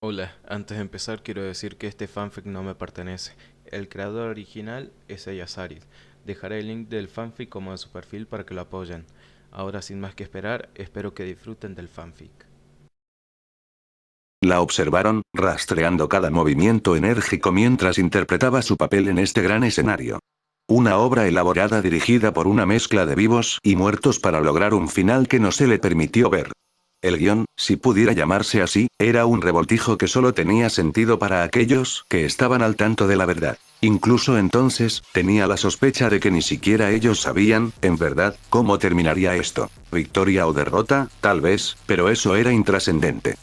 Hola, antes de empezar quiero decir que este fanfic no me pertenece. El creador original es ella Saris. Dejaré el link del fanfic como de su perfil para que lo apoyen. Ahora sin más que esperar, espero que disfruten del fanfic. La observaron, rastreando cada movimiento enérgico mientras interpretaba su papel en este gran escenario. Una obra elaborada dirigida por una mezcla de vivos y muertos para lograr un final que no se le permitió ver. El guión, si pudiera llamarse así, era un revoltijo que solo tenía sentido para aquellos que estaban al tanto de la verdad. Incluso entonces, tenía la sospecha de que ni siquiera ellos sabían, en verdad, cómo terminaría esto. Victoria o derrota, tal vez, pero eso era intrascendente.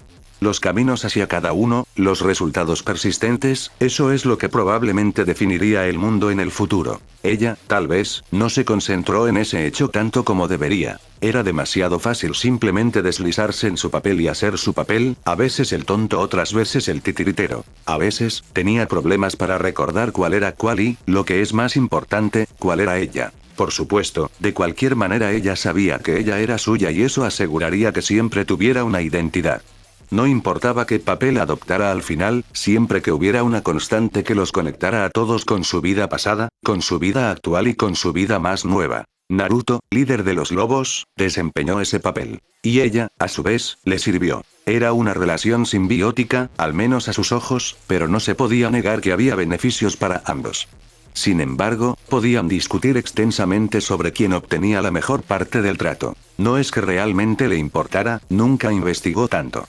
Los caminos hacia cada uno, los resultados persistentes, eso es lo que probablemente definiría el mundo en el futuro. Ella, tal vez, no se concentró en ese hecho tanto como debería. Era demasiado fácil simplemente deslizarse en su papel y hacer su papel, a veces el tonto, otras veces el titiritero. A veces, tenía problemas para recordar cuál era cuál y, lo que es más importante, cuál era ella. Por supuesto, de cualquier manera ella sabía que ella era suya y eso aseguraría que siempre tuviera una identidad. No importaba qué papel adoptara al final, siempre que hubiera una constante que los conectara a todos con su vida pasada, con su vida actual y con su vida más nueva. Naruto, líder de los lobos, desempeñó ese papel. Y ella, a su vez, le sirvió. Era una relación simbiótica, al menos a sus ojos, pero no se podía negar que había beneficios para ambos. Sin embargo, podían discutir extensamente sobre quién obtenía la mejor parte del trato. No es que realmente le importara, nunca investigó tanto.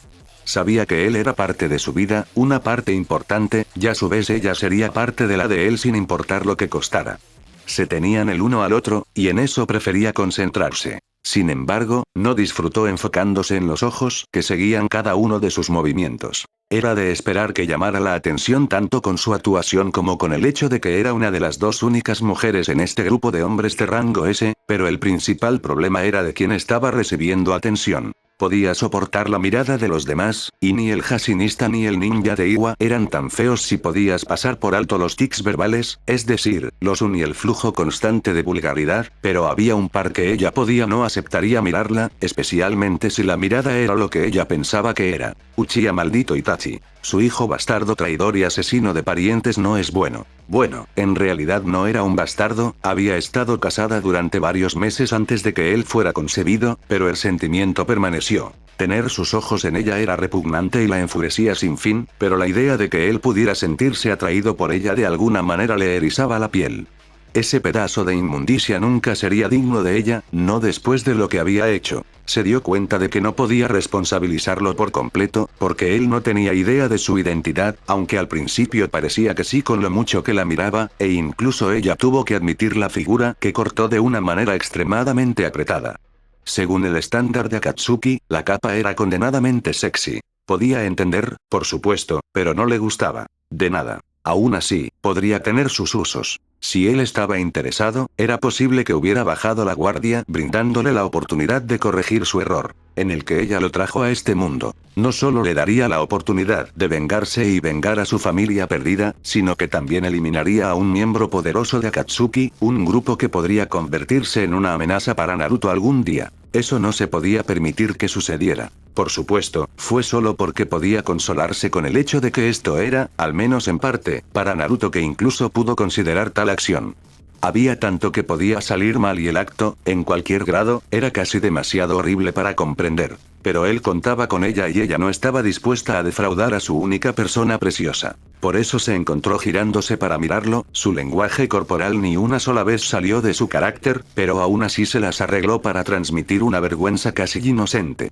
Sabía que él era parte de su vida, una parte importante, y a su vez ella sería parte de la de él sin importar lo que costara. Se tenían el uno al otro, y en eso prefería concentrarse. Sin embargo, no disfrutó enfocándose en los ojos que seguían cada uno de sus movimientos. Era de esperar que llamara la atención tanto con su actuación como con el hecho de que era una de las dos únicas mujeres en este grupo de hombres de rango S, pero el principal problema era de quién estaba recibiendo atención. Podía soportar la mirada de los demás, y ni el jacinista ni el ninja de Iwa eran tan feos si podías pasar por alto los tics verbales, es decir, los un y el flujo constante de vulgaridad, pero había un par que ella podía no aceptaría mirarla, especialmente si la mirada era lo que ella pensaba que era. Uchiha maldito Itachi. Su hijo bastardo traidor y asesino de parientes no es bueno. Bueno, en realidad no era un bastardo, había estado casada durante varios meses antes de que él fuera concebido, pero el sentimiento permaneció. Tener sus ojos en ella era repugnante y la enfurecía sin fin, pero la idea de que él pudiera sentirse atraído por ella de alguna manera le erizaba la piel. Ese pedazo de inmundicia nunca sería digno de ella, no después de lo que había hecho. Se dio cuenta de que no podía responsabilizarlo por completo, porque él no tenía idea de su identidad, aunque al principio parecía que sí con lo mucho que la miraba, e incluso ella tuvo que admitir la figura que cortó de una manera extremadamente apretada. Según el estándar de Akatsuki, la capa era condenadamente sexy. Podía entender, por supuesto, pero no le gustaba. De nada. Aún así, podría tener sus usos. Si él estaba interesado, era posible que hubiera bajado la guardia, brindándole la oportunidad de corregir su error, en el que ella lo trajo a este mundo. No solo le daría la oportunidad de vengarse y vengar a su familia perdida, sino que también eliminaría a un miembro poderoso de Akatsuki, un grupo que podría convertirse en una amenaza para Naruto algún día. Eso no se podía permitir que sucediera. Por supuesto, fue solo porque podía consolarse con el hecho de que esto era, al menos en parte, para Naruto que incluso pudo considerar tal acción. Había tanto que podía salir mal y el acto, en cualquier grado, era casi demasiado horrible para comprender. Pero él contaba con ella y ella no estaba dispuesta a defraudar a su única persona preciosa. Por eso se encontró girándose para mirarlo, su lenguaje corporal ni una sola vez salió de su carácter, pero aún así se las arregló para transmitir una vergüenza casi inocente.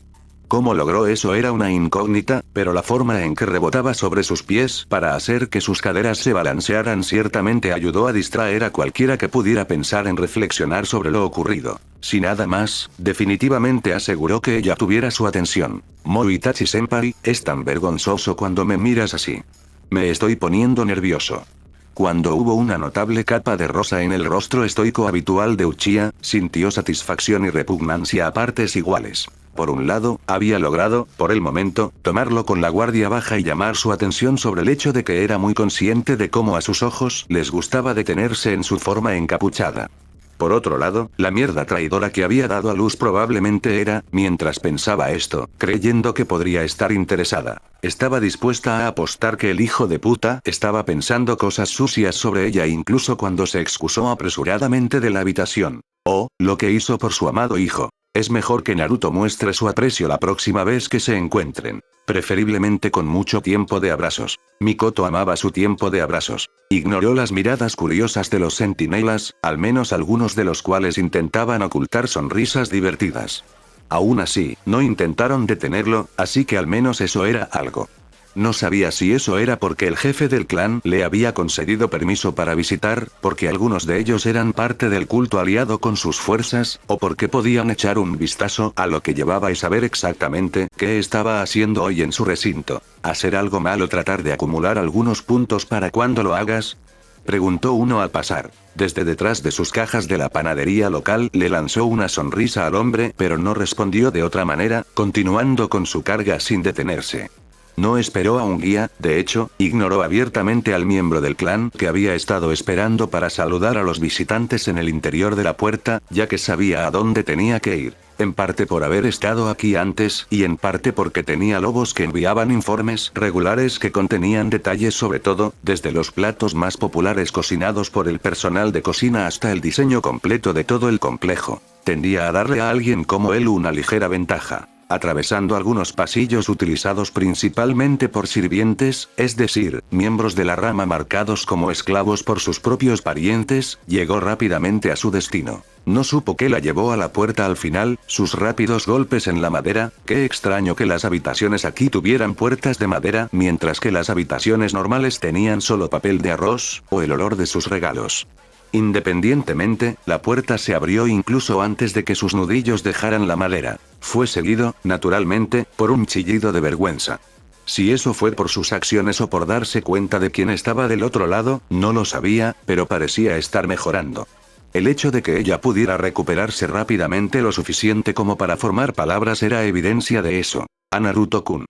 Cómo logró eso era una incógnita, pero la forma en que rebotaba sobre sus pies para hacer que sus caderas se balancearan ciertamente ayudó a distraer a cualquiera que pudiera pensar en reflexionar sobre lo ocurrido. Si nada más, definitivamente aseguró que ella tuviera su atención. Itachi-senpai, es tan vergonzoso cuando me miras así. Me estoy poniendo nervioso. Cuando hubo una notable capa de rosa en el rostro estoico habitual de Uchiha, sintió satisfacción y repugnancia a partes iguales. Por un lado, había logrado, por el momento, tomarlo con la guardia baja y llamar su atención sobre el hecho de que era muy consciente de cómo a sus ojos les gustaba detenerse en su forma encapuchada. Por otro lado, la mierda traidora que había dado a luz probablemente era, mientras pensaba esto, creyendo que podría estar interesada. Estaba dispuesta a apostar que el hijo de puta estaba pensando cosas sucias sobre ella incluso cuando se excusó apresuradamente de la habitación. O, lo que hizo por su amado hijo. Es mejor que Naruto muestre su aprecio la próxima vez que se encuentren. Preferiblemente con mucho tiempo de abrazos. Mikoto amaba su tiempo de abrazos. Ignoró las miradas curiosas de los centinelas, al menos algunos de los cuales intentaban ocultar sonrisas divertidas. Aún así, no intentaron detenerlo, así que al menos eso era algo. No sabía si eso era porque el jefe del clan le había concedido permiso para visitar, porque algunos de ellos eran parte del culto aliado con sus fuerzas, o porque podían echar un vistazo a lo que llevaba y saber exactamente qué estaba haciendo hoy en su recinto. ¿Hacer algo malo, tratar de acumular algunos puntos para cuando lo hagas? Preguntó uno al pasar. Desde detrás de sus cajas de la panadería local le lanzó una sonrisa al hombre, pero no respondió de otra manera, continuando con su carga sin detenerse. No esperó a un guía, de hecho, ignoró abiertamente al miembro del clan que había estado esperando para saludar a los visitantes en el interior de la puerta, ya que sabía a dónde tenía que ir. En parte por haber estado aquí antes, y en parte porque tenía lobos que enviaban informes regulares que contenían detalles sobre todo, desde los platos más populares cocinados por el personal de cocina hasta el diseño completo de todo el complejo. Tendía a darle a alguien como él una ligera ventaja. Atravesando algunos pasillos utilizados principalmente por sirvientes, es decir, miembros de la rama marcados como esclavos por sus propios parientes, llegó rápidamente a su destino. No supo qué la llevó a la puerta al final, sus rápidos golpes en la madera. Qué extraño que las habitaciones aquí tuvieran puertas de madera, mientras que las habitaciones normales tenían solo papel de arroz, o el olor de sus regalos. Independientemente, la puerta se abrió incluso antes de que sus nudillos dejaran la madera. Fue seguido, naturalmente, por un chillido de vergüenza. Si eso fue por sus acciones o por darse cuenta de quién estaba del otro lado, no lo sabía, pero parecía estar mejorando. El hecho de que ella pudiera recuperarse rápidamente lo suficiente como para formar palabras era evidencia de eso. A Naruto-kun.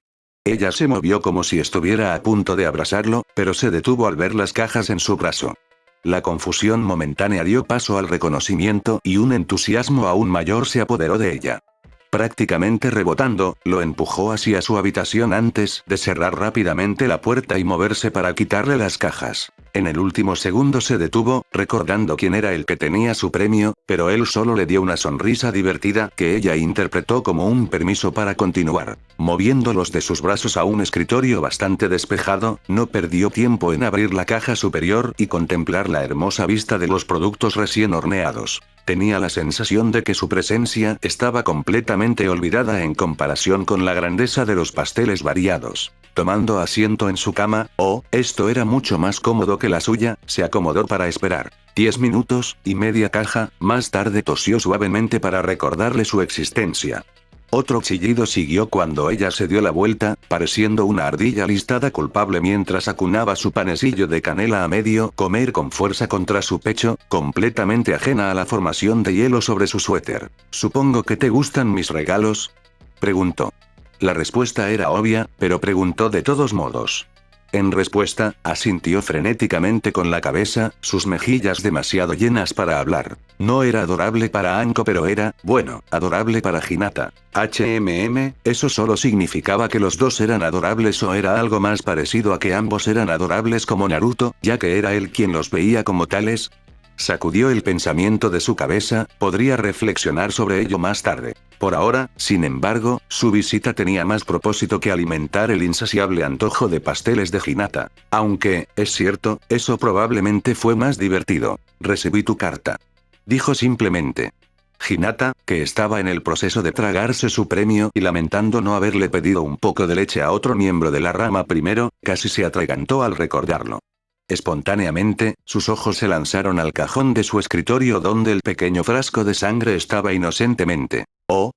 Ella se movió como si estuviera a punto de abrazarlo, pero se detuvo al ver las cajas en su brazo. La confusión momentánea dio paso al reconocimiento y un entusiasmo aún mayor se apoderó de ella. Prácticamente rebotando, lo empujó hacia su habitación antes de cerrar rápidamente la puerta y moverse para quitarle las cajas. En el último segundo se detuvo, recordando quién era el que tenía su premio, pero él solo le dio una sonrisa divertida que ella interpretó como un permiso para continuar. Moviéndolos de sus brazos a un escritorio bastante despejado, no perdió tiempo en abrir la caja superior y contemplar la hermosa vista de los productos recién horneados. Tenía la sensación de que su presencia estaba completamente olvidada en comparación con la grandeza de los pasteles variados. Tomando asiento en su cama, esto era mucho más cómodo que la suya, se acomodó para esperar. 10 minutos, y media caja, más tarde tosió suavemente para recordarle su existencia. Otro chillido siguió cuando ella se dio la vuelta, pareciendo una ardilla listada culpable mientras acunaba su panecillo de canela a medio comer con fuerza contra su pecho, completamente ajena a la formación de hielo sobre su suéter. «Supongo que te gustan mis regalos», preguntó. La respuesta era obvia, pero preguntó de todos modos. En respuesta, asintió frenéticamente con la cabeza, sus mejillas demasiado llenas para hablar. No era adorable para Anko, pero era, bueno, adorable para Hinata. ¿Eso solo significaba que los dos eran adorables o era algo más parecido a que ambos eran adorables como Naruto, ya que era él quien los veía como tales? Sacudió el pensamiento de su cabeza, podría reflexionar sobre ello más tarde. Por ahora, sin embargo, su visita tenía más propósito que alimentar el insaciable antojo de pasteles de Hinata. Aunque, es cierto, eso probablemente fue más divertido. Recibí tu carta. Dijo simplemente. Hinata, que estaba en el proceso de tragarse su premio y lamentando no haberle pedido un poco de leche a otro miembro de la rama primero, casi se atragantó al recordarlo. Espontáneamente, sus ojos se lanzaron al cajón de su escritorio donde el pequeño frasco de sangre estaba inocentemente.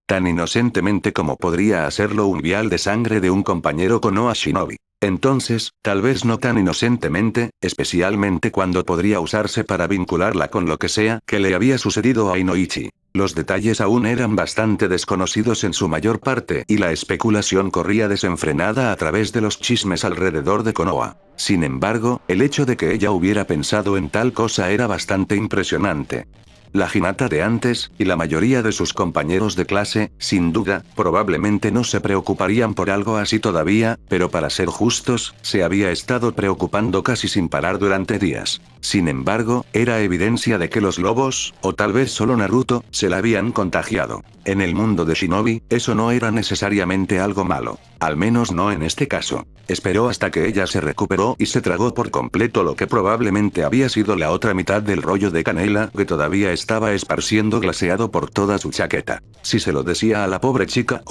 Tan inocentemente como podría hacerlo un vial de sangre de un compañero Konoha Shinobi. Entonces, tal vez no tan inocentemente, especialmente cuando podría usarse para vincularla con lo que sea que le había sucedido a Inoichi. Los detalles aún eran bastante desconocidos en su mayor parte y la especulación corría desenfrenada a través de los chismes alrededor de Konoha. Sin embargo, el hecho de que ella hubiera pensado en tal cosa era bastante impresionante. La Hinata de antes, y la mayoría de sus compañeros de clase, sin duda, probablemente no se preocuparían por algo así todavía, pero para ser justos, se había estado preocupando casi sin parar durante días. Sin embargo, era evidencia de que los lobos, o tal vez solo Naruto, se la habían contagiado. En el mundo de Shinobi, eso no era necesariamente algo malo. Al menos no en este caso. Esperó hasta que ella se recuperó y se tragó por completo lo que probablemente había sido la otra mitad del rollo de canela que todavía estaba esparciendo glaseado por toda su chaqueta. Si se lo decía a la pobre chica,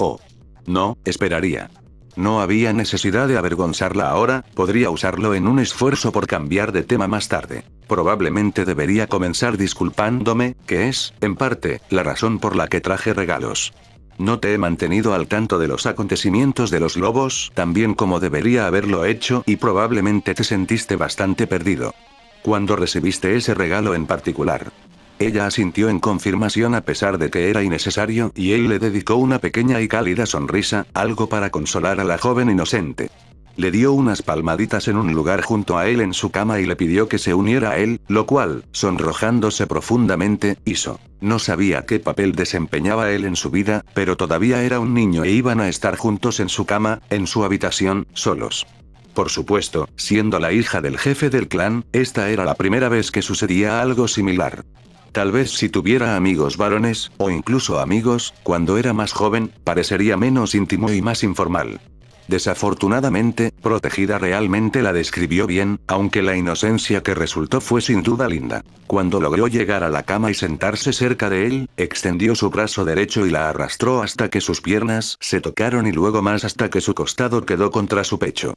no, esperaría. No había necesidad de avergonzarla ahora, podría usarlo en un esfuerzo por cambiar de tema más tarde. Probablemente debería comenzar disculpándome, que es, en parte, la razón por la que traje regalos. No te he mantenido al tanto de los acontecimientos de los lobos, tan bien como debería haberlo hecho, y probablemente te sentiste bastante perdido. Cuando recibiste ese regalo en particular. Ella asintió en confirmación a pesar de que era innecesario, y él le dedicó una pequeña y cálida sonrisa, algo para consolar a la joven inocente. Le dio unas palmaditas en un lugar junto a él en su cama y le pidió que se uniera a él, lo cual, sonrojándose profundamente, hizo. No sabía qué papel desempeñaba él en su vida, pero todavía era un niño e iban a estar juntos en su cama, en su habitación, solos. Por supuesto, siendo la hija del jefe del clan, esta era la primera vez que sucedía algo similar. Tal vez si tuviera amigos varones, o incluso amigos, cuando era más joven, parecería menos íntimo y más informal. Desafortunadamente, Protegida realmente la describió bien, aunque la inocencia que resultó fue sin duda linda. Cuando logró llegar a la cama y sentarse cerca de él, extendió su brazo derecho y la arrastró hasta que sus piernas se tocaron y luego más hasta que su costado quedó contra su pecho.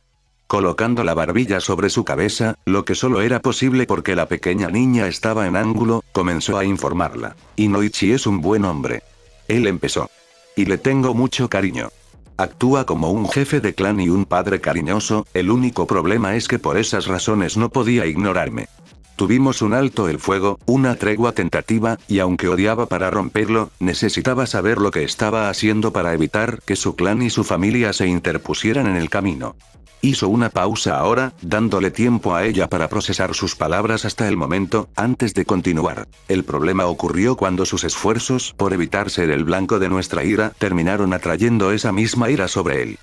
Colocando la barbilla sobre su cabeza, lo que solo era posible porque la pequeña niña estaba en ángulo, comenzó a informarla. Inoichi es un buen hombre. Él empezó. Y le tengo mucho cariño. Actúa como un jefe de clan y un padre cariñoso, el único problema es que por esas razones no podía ignorarme. Tuvimos un alto el fuego, una tregua tentativa, y aunque odiaba para romperlo, necesitaba saber lo que estaba haciendo para evitar que su clan y su familia se interpusieran en el camino. Hizo una pausa ahora, dándole tiempo a ella para procesar sus palabras hasta el momento, antes de continuar. El problema ocurrió cuando sus esfuerzos por evitar ser el blanco de nuestra ira terminaron atrayendo esa misma ira sobre él.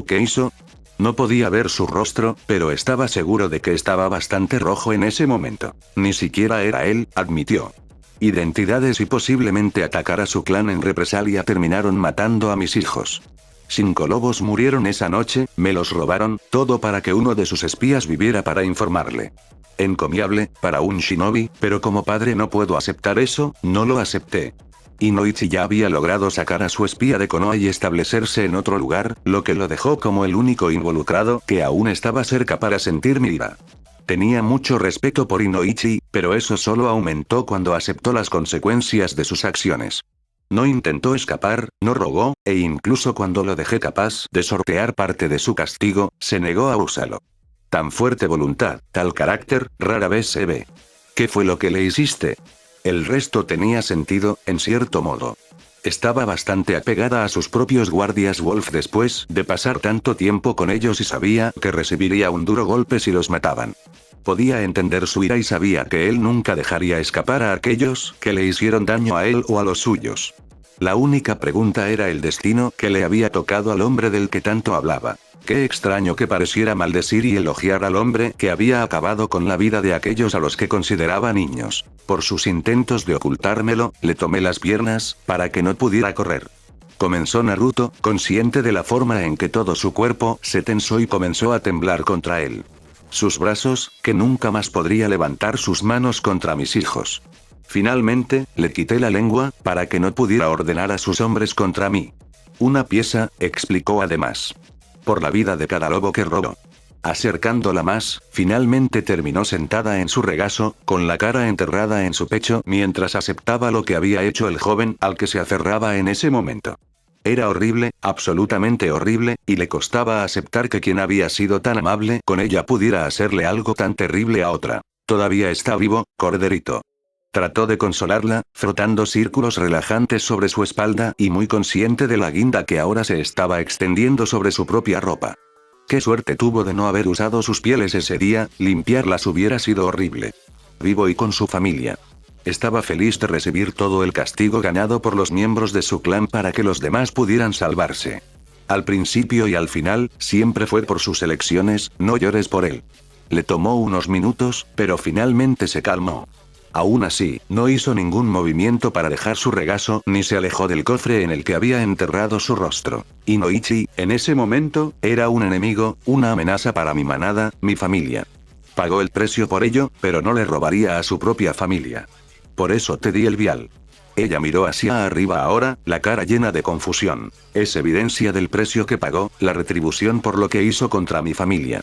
¿Qué hizo? No podía ver su rostro, pero estaba seguro de que estaba bastante rojo en ese momento. Ni siquiera era él, admitió. Identidades y posiblemente atacar a su clan en represalia terminaron matando a mis hijos. 5 lobos murieron esa noche, me los robaron, todo para que uno de sus espías viviera para informarle. Encomiable, para un shinobi, pero como padre no puedo aceptar eso, no lo acepté. Inoichi ya había logrado sacar a su espía de Konoha y establecerse en otro lugar, lo que lo dejó como el único involucrado que aún estaba cerca para sentir mi ira. Tenía mucho respeto por Inoichi, pero eso solo aumentó cuando aceptó las consecuencias de sus acciones. No intentó escapar, no rogó, e incluso cuando lo dejé capaz de sortear parte de su castigo, se negó a usarlo. Tan fuerte voluntad, tal carácter, rara vez se ve. ¿Qué fue lo que le hiciste? El resto tenía sentido, en cierto modo. Estaba bastante apegada a sus propios guardias Wolf después de pasar tanto tiempo con ellos y sabía que recibiría un duro golpe si los mataban. Podía entender su ira y sabía que él nunca dejaría escapar a aquellos que le hicieron daño a él o a los suyos. La única pregunta era el destino que le había tocado al hombre del que tanto hablaba. Qué extraño que pareciera maldecir y elogiar al hombre que había acabado con la vida de aquellos a los que consideraba niños. Por sus intentos de ocultármelo, le tomé las piernas, para que no pudiera correr. Comenzó Naruto, consciente de la forma en que todo su cuerpo se tensó y comenzó a temblar contra él. Sus brazos, que nunca más podría levantar sus manos contra mis hijos. Finalmente, le quité la lengua, para que no pudiera ordenar a sus hombres contra mí. Una pieza, explicó además. Por la vida de cada lobo que robó. Acercándola más, finalmente terminó sentada en su regazo, con la cara enterrada en su pecho, mientras aceptaba lo que había hecho el joven al que se aferraba en ese momento. Era horrible, absolutamente horrible, y le costaba aceptar que quien había sido tan amable con ella pudiera hacerle algo tan terrible a otra. Todavía está vivo, Corderito. Trató de consolarla, frotando círculos relajantes sobre su espalda y muy consciente de la guinda que ahora se estaba extendiendo sobre su propia ropa. Qué suerte tuvo de no haber usado sus pieles ese día, limpiarlas hubiera sido horrible. Vivo y con su familia. Estaba feliz de recibir todo el castigo ganado por los miembros de su clan para que los demás pudieran salvarse. Al principio y al final, siempre fue por sus elecciones, no llores por él. Le tomó unos minutos, pero finalmente se calmó. Aún así, no hizo ningún movimiento para dejar su regazo, ni se alejó del cofre en el que había enterrado su rostro. Inoichi, en ese momento, era un enemigo, una amenaza para mi manada, mi familia. Pagó el precio por ello, pero no le robaría a su propia familia. Por eso te di el vial. Ella miró hacia arriba ahora, la cara llena de confusión. Es evidencia del precio que pagó, la retribución por lo que hizo contra mi familia.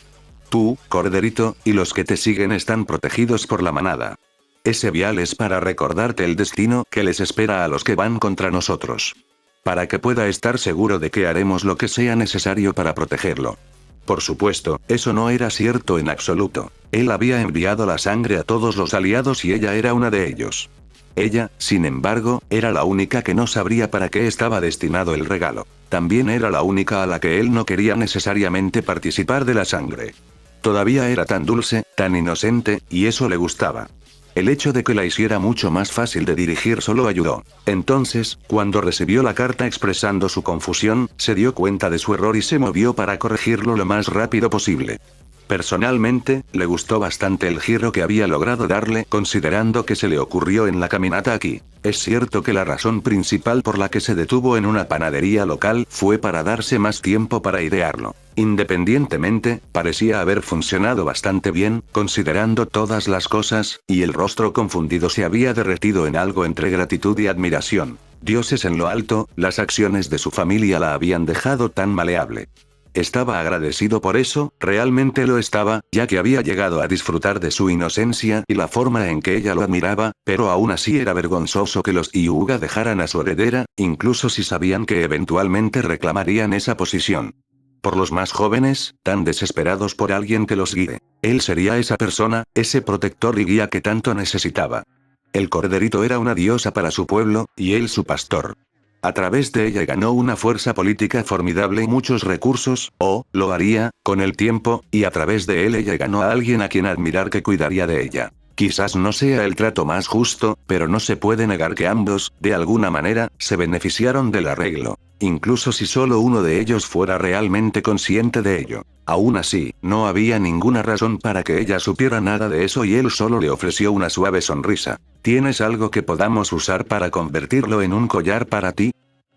Tú, Corderito, y los que te siguen están protegidos por la manada. Ese vial es para recordarte el destino que les espera a los que van contra nosotros. Para que pueda estar seguro de que haremos lo que sea necesario para protegerlo. Por supuesto, eso no era cierto en absoluto. Él había enviado la sangre a todos los aliados y ella era una de ellos. Ella, sin embargo, era la única que no sabría para qué estaba destinado el regalo. También era la única a la que él no quería necesariamente participar de la sangre. Todavía era tan dulce, tan inocente, y eso le gustaba. El hecho de que la hiciera mucho más fácil de dirigir solo ayudó. Entonces, cuando recibió la carta expresando su confusión, se dio cuenta de su error y se movió para corregirlo lo más rápido posible. Personalmente, le gustó bastante el giro que había logrado darle, considerando que se le ocurrió en la caminata aquí. Es cierto que la razón principal por la que se detuvo en una panadería local fue para darse más tiempo para idearlo. Independientemente, parecía haber funcionado bastante bien, considerando todas las cosas, y el rostro confundido se había derretido en algo entre gratitud y admiración. Dioses en lo alto, las acciones de su familia la habían dejado tan maleable. Estaba agradecido por eso, realmente lo estaba, ya que había llegado a disfrutar de su inocencia y la forma en que ella lo admiraba, pero aún así era vergonzoso que los Hyuga dejaran a su heredera, incluso si sabían que eventualmente reclamarían esa posición. Por los más jóvenes, tan desesperados por alguien que los guíe. Él sería esa persona, ese protector y guía que tanto necesitaba. El Corderito era una diosa para su pueblo, y él su pastor. A través de ella ganó una fuerza política formidable y muchos recursos, o, lo haría, con el tiempo, y a través de él ella ganó a alguien a quien admirar que cuidaría de ella. Quizás no sea el trato más justo, pero no se puede negar que ambos, de alguna manera, se beneficiaron del arreglo. Incluso si solo uno de ellos fuera realmente consciente de ello. Aún así, no había ninguna razón para que ella supiera nada de eso y él solo le ofreció una suave sonrisa. ¿Tienes algo que podamos usar para convertirlo en un collar para ti?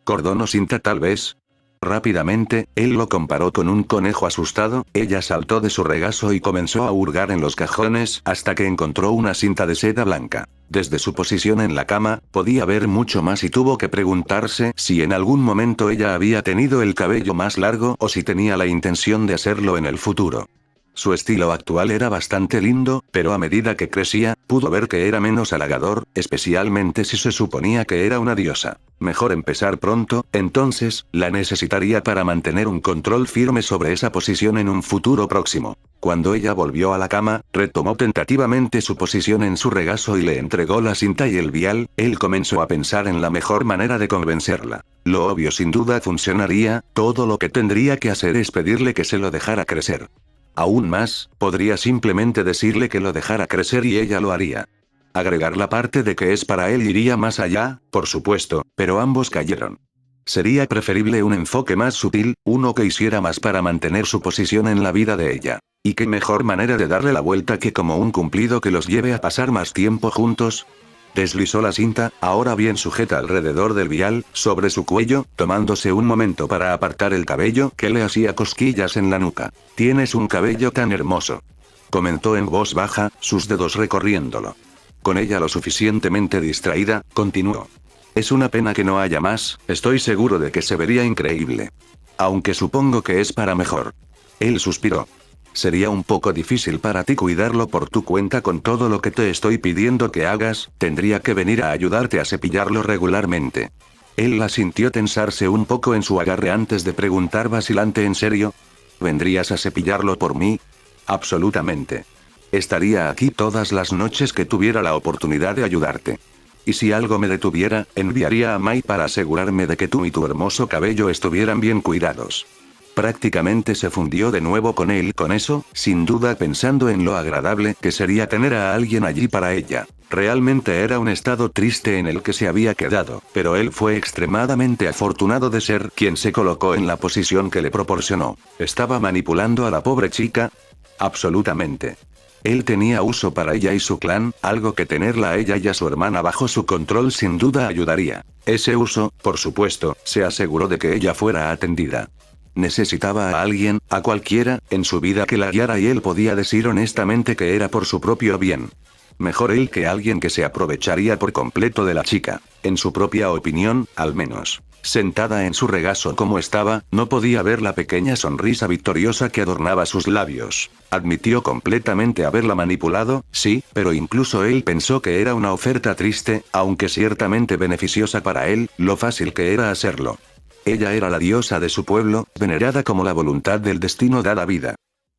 ¿Cordón o cinta tal vez? Rápidamente, él lo comparó con un conejo asustado, ella saltó de su regazo y comenzó a hurgar en los cajones hasta que encontró una cinta de seda blanca. Desde su posición en la cama, podía ver mucho más y tuvo que preguntarse si en algún momento ella había tenido el cabello más largo o si tenía la intención de hacerlo en el futuro. Su estilo actual era bastante lindo, pero a medida que crecía, pudo ver que era menos halagador, especialmente si se suponía que era una diosa. Mejor empezar pronto, entonces, la necesitaría para mantener un control firme sobre esa posición en un futuro próximo. Cuando ella volvió a la cama, retomó tentativamente su posición en su regazo y le entregó la cinta y el vial, él comenzó a pensar en la mejor manera de convencerla. Lo obvio sin duda funcionaría, todo lo que tendría que hacer es pedirle que se lo dejara crecer. Aún más, podría simplemente decirle que lo dejara crecer y ella lo haría. Agregar la parte de que es para él iría más allá, por supuesto, pero ambos cayeron. Sería preferible un enfoque más sutil, uno que hiciera más para mantener su posición en la vida de ella. ¿Y qué mejor manera de darle la vuelta que como un cumplido que los lleve a pasar más tiempo juntos? Deslizó la cinta, ahora bien sujeta alrededor del vial, sobre su cuello, tomándose un momento para apartar el cabello que le hacía cosquillas en la nuca. «Tienes un cabello tan hermoso», comentó en voz baja, sus dedos recorriéndolo. Con ella lo suficientemente distraída, continuó. «Es una pena que no haya más, estoy seguro de que se vería increíble. Aunque supongo que es para mejor». Él suspiró. «Sería un poco difícil para ti cuidarlo por tu cuenta con todo lo que te estoy pidiendo que hagas, tendría que venir a ayudarte a cepillarlo regularmente». Él la sintió tensarse un poco en su agarre antes de preguntar vacilante ¿en serio? ¿Vendrías a cepillarlo por mí? Absolutamente. Estaría aquí todas las noches que tuviera la oportunidad de ayudarte. Y si algo me detuviera, enviaría a Mai para asegurarme de que tú y tu hermoso cabello estuvieran bien cuidados. Prácticamente se fundió de nuevo con él con eso, sin duda pensando en lo agradable que sería tener a alguien allí para ella. Realmente era un estado triste en el que se había quedado, pero él fue extremadamente afortunado de ser quien se colocó en la posición que le proporcionó. ¿Estaba manipulando a la pobre chica? Absolutamente. Él tenía uso para ella y su clan, algo que tenerla a ella y a su hermana bajo su control sin duda ayudaría. Ese uso, por supuesto, se aseguró de que ella fuera atendida. Necesitaba a alguien, a cualquiera, en su vida que la guiara y él podía decir honestamente que era por su propio bien. Mejor él que alguien que se aprovecharía por completo de la chica. En su propia opinión, al menos. Sentada en su regazo como estaba, no podía ver la pequeña sonrisa victoriosa que adornaba sus labios. Admitió completamente haberla manipulado, sí, pero incluso él pensó que era una oferta triste, aunque ciertamente beneficiosa para él, lo fácil que era hacerlo. Ella era la diosa de su pueblo, venerada como la voluntad del destino dada vida.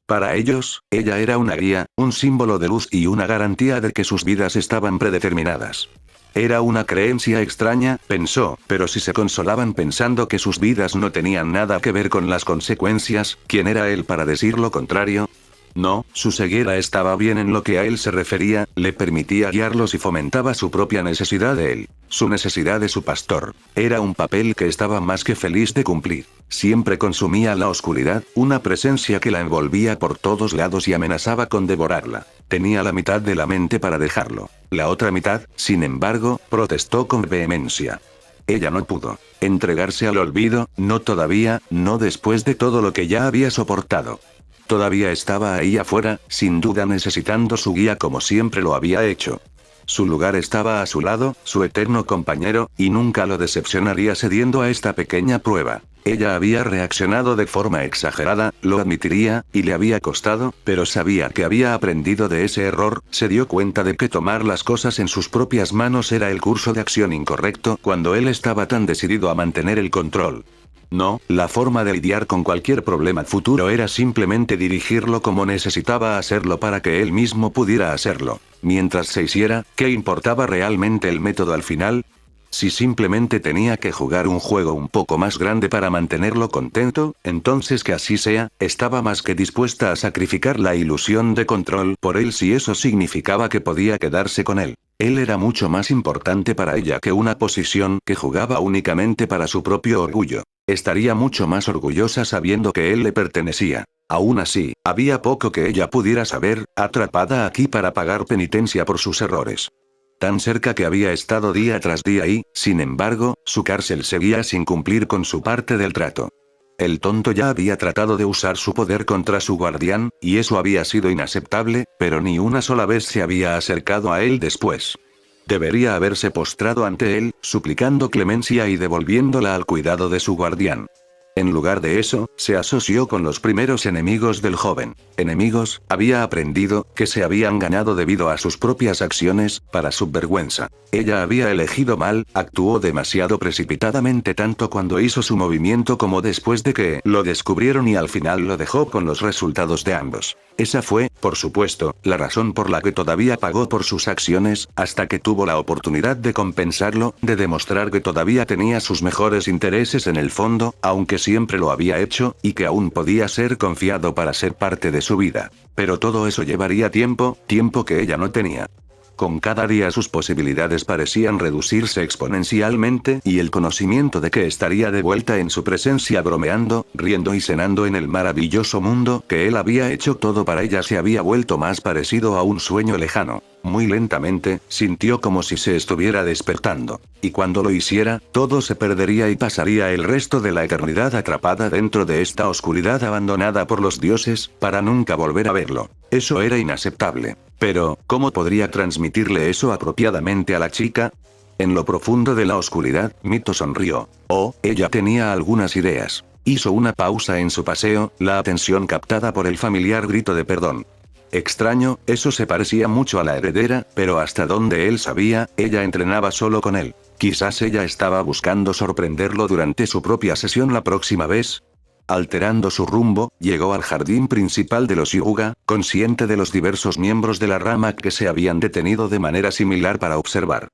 Para ellos, ella era una guía, un símbolo de luz y una garantía de que sus vidas estaban predeterminadas. Era una creencia extraña, pensó, pero si se consolaban pensando que sus vidas no tenían nada que ver con las consecuencias, ¿quién era él para decir lo contrario? No, su ceguera estaba bien en lo que a él se refería, le permitía guiarlos y fomentaba su propia necesidad de él. Su necesidad de su pastor. Era un papel que estaba más que feliz de cumplir. Siempre consumía la oscuridad, una presencia que la envolvía por todos lados y amenazaba con devorarla. Tenía la mitad de la mente para dejarlo. La otra mitad, sin embargo, protestó con vehemencia. Ella no pudo entregarse al olvido, no todavía, no después de todo lo que ya había soportado. Todavía estaba ahí afuera, sin duda necesitando su guía como siempre lo había hecho. Su lugar estaba a su lado, su eterno compañero, y nunca lo decepcionaría cediendo a esta pequeña prueba. Ella había reaccionado de forma exagerada, lo admitiría, y le había costado, pero sabía que había aprendido de ese error, se dio cuenta de que tomar las cosas en sus propias manos era el curso de acción incorrecto cuando él estaba tan decidido a mantener el control. No, la forma de lidiar con cualquier problema futuro era simplemente dirigirlo como necesitaba hacerlo para que él mismo pudiera hacerlo. Mientras se hiciera, ¿qué importaba realmente el método al final? Si simplemente tenía que jugar un juego un poco más grande para mantenerlo contento, entonces que así sea, estaba más que dispuesta a sacrificar la ilusión de control por él si eso significaba que podía quedarse con él. Él era mucho más importante para ella que una posición que jugaba únicamente para su propio orgullo. Estaría mucho más orgullosa sabiendo que él le pertenecía. Aún así, había poco que ella pudiera saber, atrapada aquí para pagar penitencia por sus errores. Tan cerca que había estado día tras día y, sin embargo, su cárcel seguía sin cumplir con su parte del trato. El tonto ya había tratado de usar su poder contra su guardián, y eso había sido inaceptable, pero ni una sola vez se había acercado a él después. Debería haberse postrado ante él, suplicando clemencia y devolviéndola al cuidado de su guardián. En lugar de eso, se asoció con los primeros enemigos del joven. Enemigos, había aprendido, que se habían ganado debido a sus propias acciones, para su vergüenza. Ella había elegido mal, actuó demasiado precipitadamente tanto cuando hizo su movimiento como después de que lo descubrieron y al final lo dejó con los resultados de ambos. Esa fue, por supuesto, la razón por la que todavía pagó por sus acciones, hasta que tuvo la oportunidad de compensarlo, de demostrar que todavía tenía sus mejores intereses en el fondo, aunque siempre lo había hecho, y que aún podía ser confiado para ser parte de su vida. Pero todo eso llevaría tiempo, tiempo que ella no tenía. Con cada día sus posibilidades parecían reducirse exponencialmente y el conocimiento de que estaría de vuelta en su presencia bromeando, riendo y cenando en el maravilloso mundo que él había hecho todo para ella se había vuelto más parecido a un sueño lejano. Muy lentamente, sintió como si se estuviera despertando. Y cuando lo hiciera, todo se perdería y pasaría el resto de la eternidad atrapada dentro de esta oscuridad abandonada por los dioses, para nunca volver a verlo. Eso era inaceptable. Pero, ¿cómo podría transmitirle eso apropiadamente a la chica? En lo profundo de la oscuridad, Mito sonrió. Oh, ella tenía algunas ideas. Hizo una pausa en su paseo, la atención captada por el familiar grito de perdón. Extraño, eso se parecía mucho a la heredera, pero hasta donde él sabía, ella entrenaba solo con él. Quizás ella estaba buscando sorprenderlo durante su propia sesión la próxima vez. Alterando su rumbo, llegó al jardín principal de los Hyuga, consciente de los diversos miembros de la rama que se habían detenido de manera similar para observar.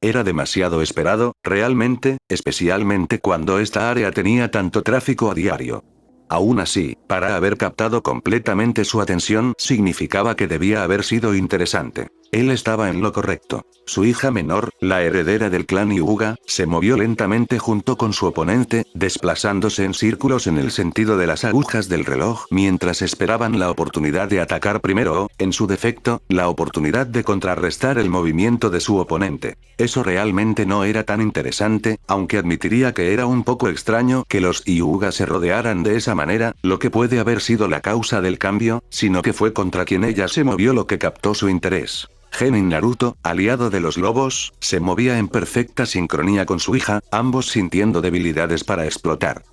Era demasiado esperado, realmente, especialmente cuando esta área tenía tanto tráfico a diario. Aún así, para haber captado completamente su atención significaba que debía haber sido interesante. Él estaba en lo correcto. Su hija menor, la heredera del clan Hyuga, se movió lentamente junto con su oponente, desplazándose en círculos en el sentido de las agujas del reloj mientras esperaban la oportunidad de atacar primero o, en su defecto, la oportunidad de contrarrestar el movimiento de su oponente. Eso realmente no era tan interesante, aunque admitiría que era un poco extraño que los Hyuga se rodearan de esa manera, lo que puede haber sido la causa del cambio, sino que fue contra quien ella se movió lo que captó su interés. Genin Naruto, aliado de los lobos, se movía en perfecta sincronía con su hija, ambos sintiendo debilidades para explotar.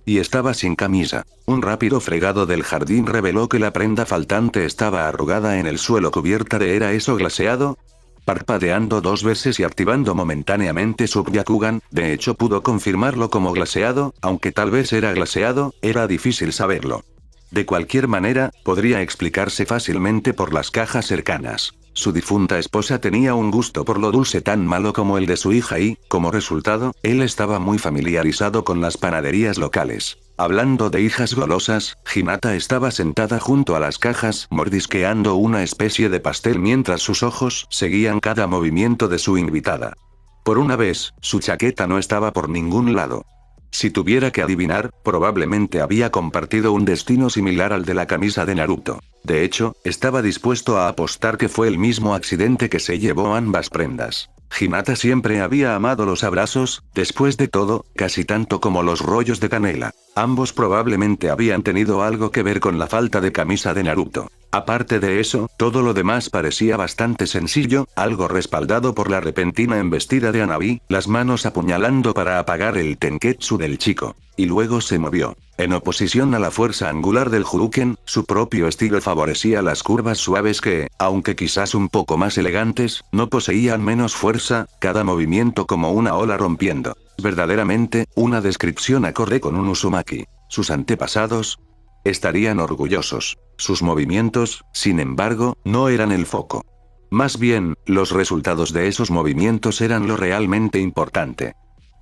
Y estaba sin camisa. Un rápido fregado del jardín reveló que la prenda faltante estaba arrugada en el suelo cubierta de ¿era eso glaseado? Parpadeando 2 veces y activando momentáneamente su Byakugan, de hecho pudo confirmarlo como glaseado, aunque tal vez era glaseado, era difícil saberlo. De cualquier manera, podría explicarse fácilmente por las cajas cercanas. Su difunta esposa tenía un gusto por lo dulce tan malo como el de su hija y, como resultado, él estaba muy familiarizado con las panaderías locales. Hablando de hijas golosas, Hinata estaba sentada junto a las cajas mordisqueando una especie de pastel mientras sus ojos seguían cada movimiento de su invitada. Por una vez, su chaqueta no estaba por ningún lado. Si tuviera que adivinar, probablemente había compartido un destino similar al de la camisa de Naruto. De hecho, estaba dispuesto a apostar que fue el mismo accidente que se llevó ambas prendas. Hinata siempre había amado los abrazos, después de todo, casi tanto como los rollos de canela. Ambos probablemente habían tenido algo que ver con la falta de camisa de Naruto. Aparte de eso, todo lo demás parecía bastante sencillo, algo respaldado por la repentina embestida de Hanabi, las manos apuñalando para apagar el tenketsu del chico. Y luego se movió. En oposición a la fuerza angular del Hadouken, su propio estilo favorecía las curvas suaves que, aunque quizás un poco más elegantes, no poseían menos fuerza, cada movimiento como una ola rompiendo. Verdaderamente, una descripción acorde con un Uzumaki. Sus antepasados estarían orgullosos. Sus movimientos, sin embargo, no eran el foco. Más bien, los resultados de esos movimientos eran lo realmente importante.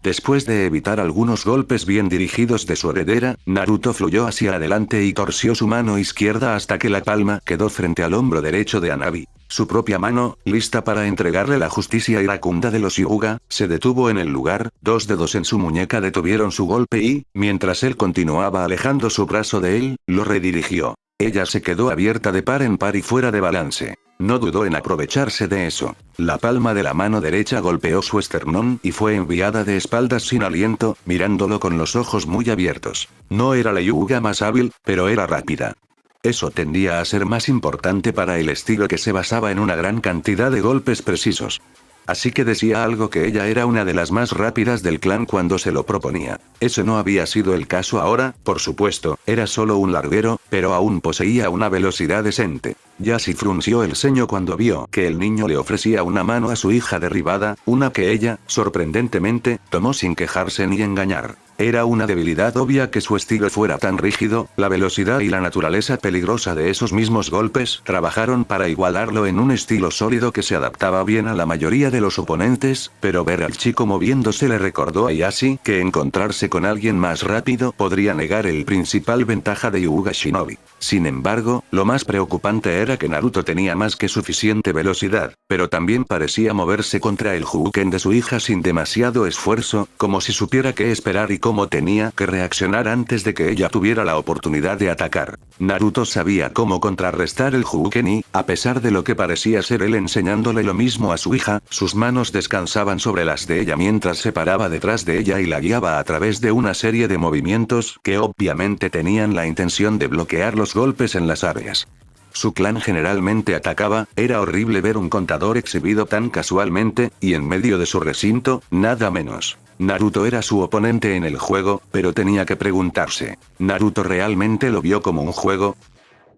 Después de evitar algunos golpes bien dirigidos de su heredera, Naruto fluyó hacia adelante y torció su mano izquierda hasta que la palma quedó frente al hombro derecho de Hanabi. Su propia mano, lista para entregarle la justicia iracunda de los Hyuga, se detuvo en el lugar, 2 dedos en su muñeca detuvieron su golpe y, mientras él continuaba alejando su brazo de él, lo redirigió. Ella se quedó abierta de par en par y fuera de balance. No dudó en aprovecharse de eso. La palma de la mano derecha golpeó su esternón y fue enviada de espaldas sin aliento, mirándolo con los ojos muy abiertos. No era la Hyuga más hábil, pero era rápida. Eso tendía a ser más importante para el estilo que se basaba en una gran cantidad de golpes precisos. Así que decía algo que ella era una de las más rápidas del clan cuando se lo proponía. Ese no había sido el caso ahora, por supuesto, era solo un larguero, pero aún poseía una velocidad decente. Yasi frunció el ceño cuando vio que el niño le ofrecía una mano a su hija derribada, una que ella, sorprendentemente, tomó sin quejarse ni engañar. Era una debilidad obvia que su estilo fuera tan rígido, la velocidad y la naturaleza peligrosa de esos mismos golpes trabajaron para igualarlo en un estilo sólido que se adaptaba bien a la mayoría de los oponentes, pero ver al chico moviéndose le recordó a Yasi que encontrarse con alguien más rápido podría negar el principal ventaja de Hyuga Shinobi. Sin embargo, lo más preocupante era que Naruto tenía más que suficiente velocidad, pero también parecía moverse contra el Hadouken de su hija sin demasiado esfuerzo, como si supiera qué esperar y cómo tenía que reaccionar antes de que ella tuviera la oportunidad de atacar. Naruto sabía cómo contrarrestar el Hadouken y, a pesar de lo que parecía ser él enseñándole lo mismo a su hija, sus manos descansaban sobre las de ella mientras se paraba detrás de ella y la guiaba a través de una serie de movimientos que obviamente tenían la intención de bloquear los golpes en las áreas. Su clan generalmente atacaba, era horrible ver un contador exhibido tan casualmente, y en medio de su recinto, nada menos. Naruto era su oponente en el juego, pero tenía que preguntarse, ¿Naruto realmente lo vio como un juego?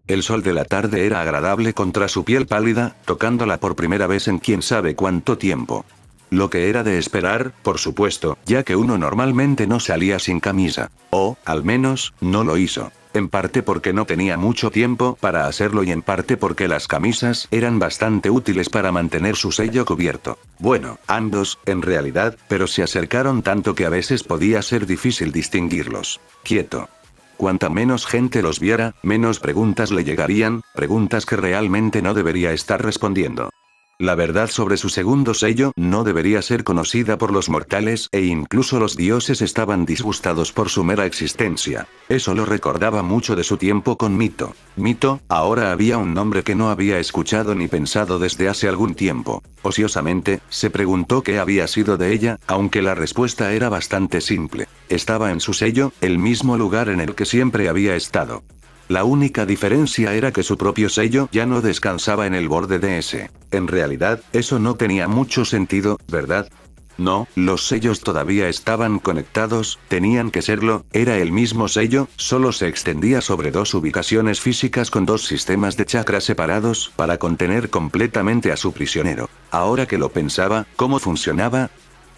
El sol de la tarde era agradable contra su piel pálida, tocándola por primera vez en quién sabe cuánto tiempo. Lo que era de esperar, por supuesto, ya que uno normalmente no salía sin camisa. O, al menos, no lo hizo. En parte porque no tenía mucho tiempo para hacerlo y en parte porque las camisas eran bastante útiles para mantener su sello cubierto. Bueno, ambos, en realidad, pero se acercaron tanto que a veces podía ser difícil distinguirlos. Quieto. Cuanta menos gente los viera, menos preguntas le llegarían, preguntas que realmente no debería estar respondiendo. La verdad sobre su segundo sello no debería ser conocida por los mortales e incluso los dioses estaban disgustados por su mera existencia. Eso lo recordaba mucho de su tiempo con Mito. Mito, ahora había un nombre que no había escuchado ni pensado desde hace algún tiempo. Ociosamente, se preguntó qué había sido de ella, aunque la respuesta era bastante simple. Estaba en su sello, el mismo lugar en el que siempre había estado. La única diferencia era que su propio sello ya no descansaba en el borde de ese. En realidad, eso no tenía mucho sentido, ¿verdad? No, los sellos todavía estaban conectados, tenían que serlo, era el mismo sello, solo se extendía sobre dos ubicaciones físicas con dos sistemas de chakras separados para contener completamente a su prisionero. Ahora que lo pensaba, ¿cómo funcionaba?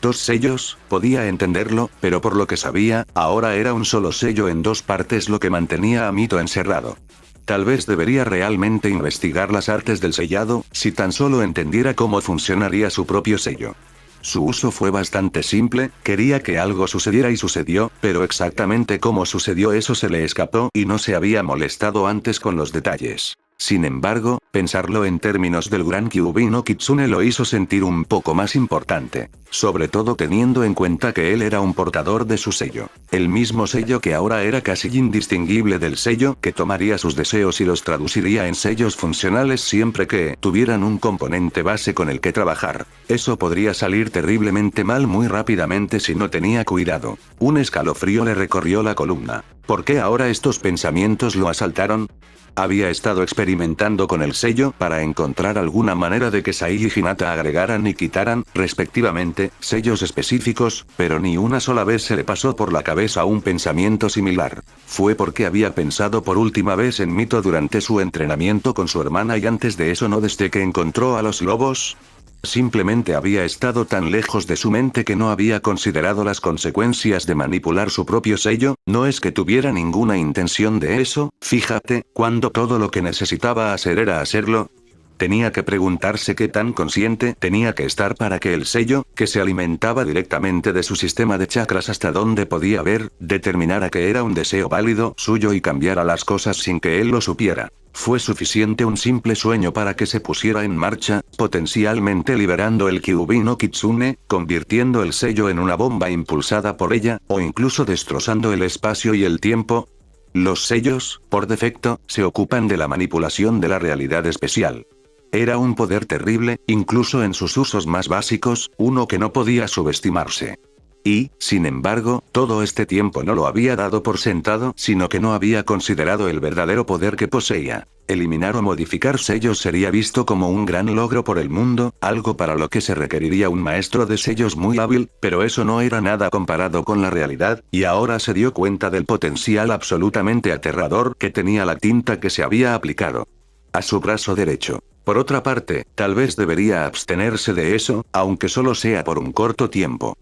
Dos sellos, podía entenderlo, pero por lo que sabía, ahora era un solo sello en dos partes lo que mantenía a Mito encerrado. Tal vez debería realmente investigar las artes del sellado, si tan solo entendiera cómo funcionaría su propio sello. Su uso fue bastante simple, quería que algo sucediera y sucedió, pero exactamente cómo sucedió eso se le escapó y no se había molestado antes con los detalles. Sin embargo, pensarlo en términos del gran Kyuubi no Kitsune lo hizo sentir un poco más importante, sobre todo teniendo en cuenta que él era un portador de su sello. El mismo sello que ahora era casi indistinguible del sello que tomaría sus deseos y los traduciría en sellos funcionales siempre que tuvieran un componente base con el que trabajar. Eso podría salir terriblemente mal muy rápidamente si no tenía cuidado. Un escalofrío le recorrió la columna. ¿Por qué ahora estos pensamientos lo asaltaron? Había estado experimentando con el sello para encontrar alguna manera de que Sai y Hinata agregaran y quitaran, respectivamente, sellos específicos, pero ni una sola vez se le pasó por la cabeza un pensamiento similar. Fue porque había pensado por última vez en Mito durante su entrenamiento con su hermana y antes de eso no desde que encontró a los lobos. Simplemente había estado tan lejos de su mente que no había considerado las consecuencias de manipular su propio sello, no es que tuviera ninguna intención de eso, fíjate, cuando todo lo que necesitaba hacer era hacerlo. Tenía que preguntarse qué tan consciente tenía que estar para que el sello, que se alimentaba directamente de su sistema de chakras hasta donde podía ver, determinara que era un deseo válido suyo y cambiara las cosas sin que él lo supiera. Fue suficiente un simple sueño para que se pusiera en marcha, potencialmente liberando el Kyuubi no Kitsune, convirtiendo el sello en una bomba impulsada por ella, o incluso destrozando el espacio y el tiempo. Los sellos, por defecto, se ocupan de la manipulación de la realidad especial. Era un poder terrible, incluso en sus usos más básicos, uno que no podía subestimarse. Y, sin embargo, todo este tiempo no lo había dado por sentado, sino que no había considerado el verdadero poder que poseía. Eliminar o modificar sellos sería visto como un gran logro por el mundo, algo para lo que se requeriría un maestro de sellos muy hábil, pero eso no era nada comparado con la realidad, y ahora se dio cuenta del potencial absolutamente aterrador que tenía la tinta que se había aplicado a su brazo derecho. Por otra parte, tal vez debería abstenerse de eso, aunque solo sea por un corto tiempo.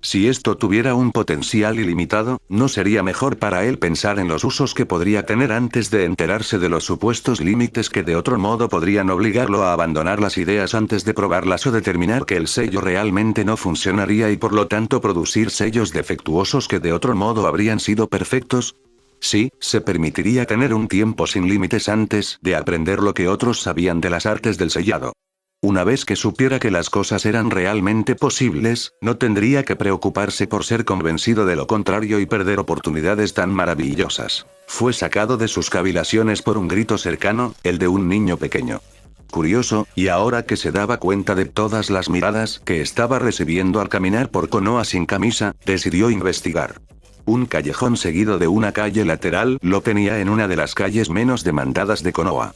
Si esto tuviera un potencial ilimitado, ¿no sería mejor para él pensar en los usos que podría tener antes de enterarse de los supuestos límites que de otro modo podrían obligarlo a abandonar las ideas antes de probarlas o determinar que el sello realmente no funcionaría y por lo tanto producir sellos defectuosos que de otro modo habrían sido perfectos? Sí, se permitiría tener un tiempo sin límites antes de aprender lo que otros sabían de las artes del sellado. Una vez que supiera que las cosas eran realmente posibles, no tendría que preocuparse por ser convencido de lo contrario y perder oportunidades tan maravillosas. Fue sacado de sus cavilaciones por un grito cercano, el de un niño pequeño. Curioso, y ahora que se daba cuenta de todas las miradas que estaba recibiendo al caminar por Konoha sin camisa, decidió investigar. Un callejón seguido de una calle lateral lo tenía en una de las calles menos demandadas de Konoha.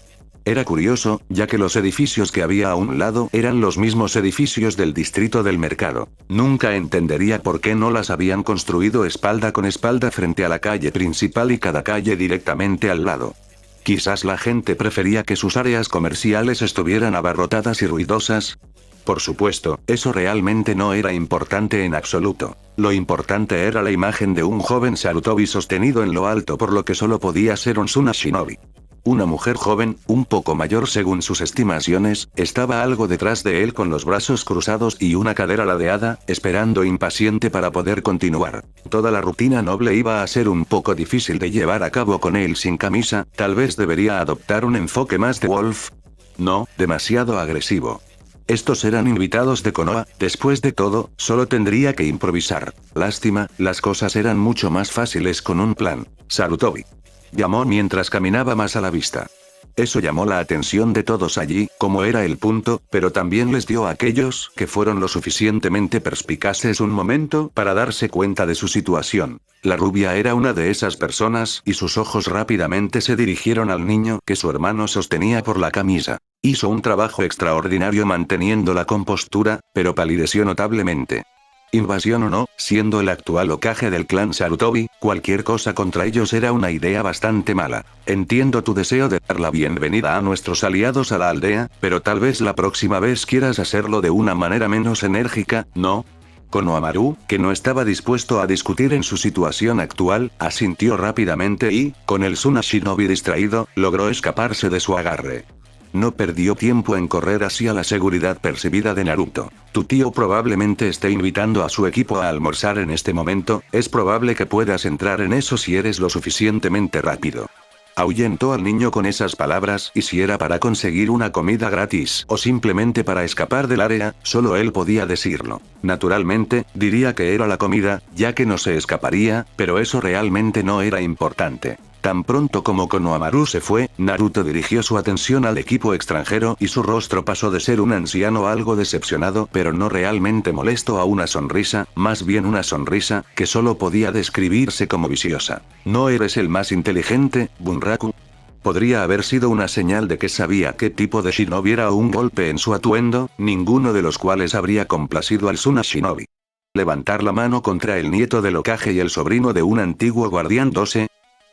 Era curioso, ya que los edificios que había a un lado eran los mismos edificios del distrito del mercado. Nunca entendería por qué no las habían construido espalda con espalda frente a la calle principal y cada calle directamente al lado. Quizás la gente prefería que sus áreas comerciales estuvieran abarrotadas y ruidosas. Por supuesto, eso realmente no era importante en absoluto. Lo importante era la imagen de un joven Sarutobi sostenido en lo alto por lo que solo podía ser un Suna Shinobi. Una mujer joven, un poco mayor según sus estimaciones, estaba algo detrás de él con los brazos cruzados y una cadera ladeada, esperando impaciente para poder continuar. Toda la rutina noble iba a ser un poco difícil de llevar a cabo con él sin camisa, tal vez debería adoptar un enfoque más de Wolf. No, demasiado agresivo. Estos eran invitados de Konoha, después de todo, solo tendría que improvisar. Lástima, las cosas eran mucho más fáciles con un plan. Sarutobi. Llamó mientras caminaba más a la vista. Eso llamó la atención de todos allí, como era el punto, pero también les dio a aquellos que fueron lo suficientemente perspicaces un momento para darse cuenta de su situación. La rubia era una de esas personas y sus ojos rápidamente se dirigieron al niño que su hermano sostenía por la camisa. Hizo un trabajo extraordinario manteniendo la compostura, pero palideció notablemente. Invasión o no, siendo el actual Hokage del clan Sarutobi, cualquier cosa contra ellos era una idea bastante mala. Entiendo tu deseo de dar la bienvenida a nuestros aliados a la aldea, pero tal vez la próxima vez quieras hacerlo de una manera menos enérgica, ¿no? Konohamaru, que no estaba dispuesto a discutir en su situación actual, asintió rápidamente y, con el Suna Shinobi distraído, logró escaparse de su agarre. No perdió tiempo en correr hacia la seguridad percibida de Naruto. Tu tío probablemente esté invitando a su equipo a almorzar en este momento, es probable que puedas entrar en eso si eres lo suficientemente rápido. Ahuyentó al niño con esas palabras y si era para conseguir una comida gratis o simplemente para escapar del área, solo él podía decirlo. Naturalmente, diría que era la comida, ya que no se escaparía, pero eso realmente no era importante. Tan pronto como Konohamaru se fue, Naruto dirigió su atención al equipo extranjero y su rostro pasó de ser un anciano algo decepcionado pero no realmente molesto a una sonrisa, más bien una sonrisa, que solo podía describirse como viciosa. ¿No eres el más inteligente, Bunraku? Podría haber sido una señal de que sabía qué tipo de shinobi era o un golpe en su atuendo, ninguno de los cuales habría complacido al Suna Shinobi. Levantar la mano contra el nieto del Hokage y el sobrino de un antiguo guardián 12.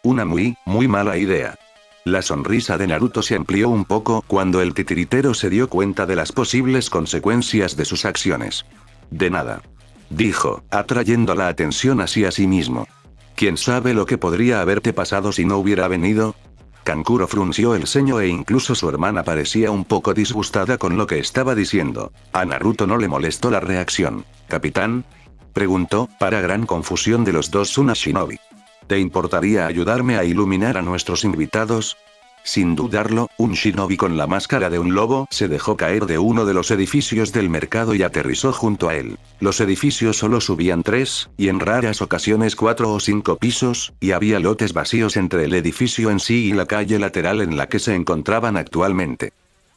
Una muy mala idea. La sonrisa de Naruto se amplió un poco cuando el titiritero se dio cuenta de las posibles consecuencias de sus acciones. De nada. Dijo, atrayendo la atención hacia sí mismo. ¿Quién sabe lo que podría haberte pasado si no hubiera venido? Kankuro frunció el ceño e incluso su hermana parecía un poco disgustada con lo que estaba diciendo. A Naruto no le molestó la reacción. ¿Capitán? Preguntó, para gran confusión de los dos Suna Shinobi. ¿Te importaría ayudarme a iluminar a nuestros invitados? Sin dudarlo, un shinobi con la máscara de un lobo se dejó caer de uno de los edificios del mercado y aterrizó junto a él. Los edificios solo subían 3, y en raras ocasiones 4 o 5 pisos, y había lotes vacíos entre el edificio en sí y la calle lateral en la que se encontraban actualmente.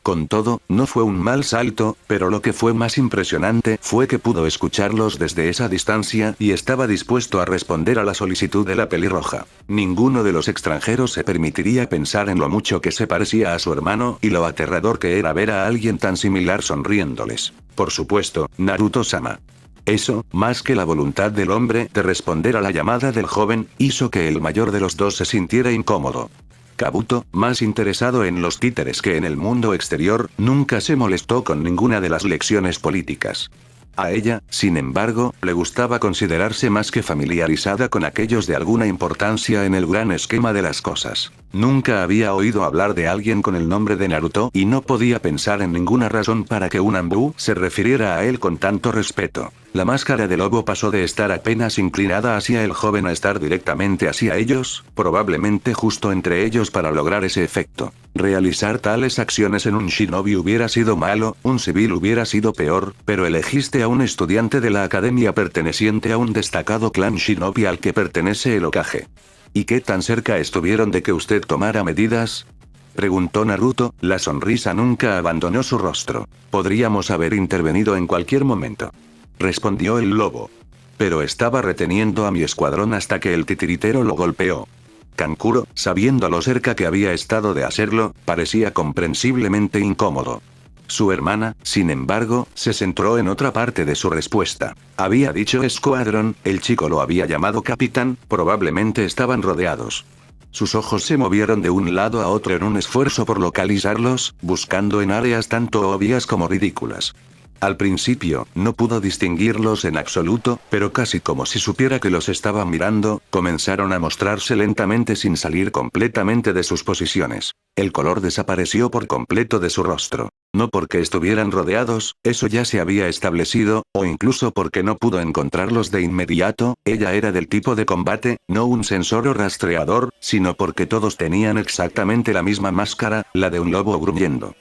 Con todo, no fue un mal salto, pero lo que fue más impresionante fue que pudo escucharlos desde esa distancia y estaba dispuesto a responder a la solicitud de la pelirroja. Ninguno de los extranjeros se permitiría pensar en lo mucho que se parecía a su hermano y lo aterrador que era ver a alguien tan similar sonriéndoles. Por supuesto, Naruto-sama. Eso, más que la voluntad del hombre de responder a la llamada del joven, hizo que el mayor de los dos se sintiera incómodo. Kabuto, más interesado en los títeres que en el mundo exterior, nunca se molestó con ninguna de las lecciones políticas. A ella, sin embargo, le gustaba considerarse más que familiarizada con aquellos de alguna importancia en el gran esquema de las cosas. Nunca había oído hablar de alguien con el nombre de Naruto y no podía pensar en ninguna razón para que un Anbu se refiriera a él con tanto respeto. La máscara de lobo pasó de estar apenas inclinada hacia el joven a estar directamente hacia ellos, probablemente justo entre ellos para lograr ese efecto. Realizar tales acciones en un shinobi hubiera sido malo, un civil hubiera sido peor, pero elegiste a un estudiante de la academia perteneciente a un destacado clan shinobi al que pertenece el Hokage. ¿Y qué tan cerca estuvieron de que usted tomara medidas? Preguntó Naruto, la sonrisa nunca abandonó su rostro. Podríamos haber intervenido en cualquier momento. Respondió el lobo. Pero estaba reteniendo a mi escuadrón hasta que el titiritero lo golpeó. Kankuro, sabiendo lo cerca que había estado de hacerlo, parecía comprensiblemente incómodo. Su hermana, sin embargo, se centró en otra parte de su respuesta. Había dicho escuadrón, el chico lo había llamado capitán, probablemente estaban rodeados. Sus ojos se movieron de un lado a otro en un esfuerzo por localizarlos, buscando en áreas tanto obvias como ridículas. Al principio, no pudo distinguirlos en absoluto, pero casi como si supiera que los estaba mirando, comenzaron a mostrarse lentamente sin salir completamente de sus posiciones. El color desapareció por completo de su rostro. No porque estuvieran rodeados, eso ya se había establecido, o incluso porque no pudo encontrarlos de inmediato, ella era del tipo de combate, no un sensor o rastreador, sino porque todos tenían exactamente la misma máscara, la de un lobo gruñendo.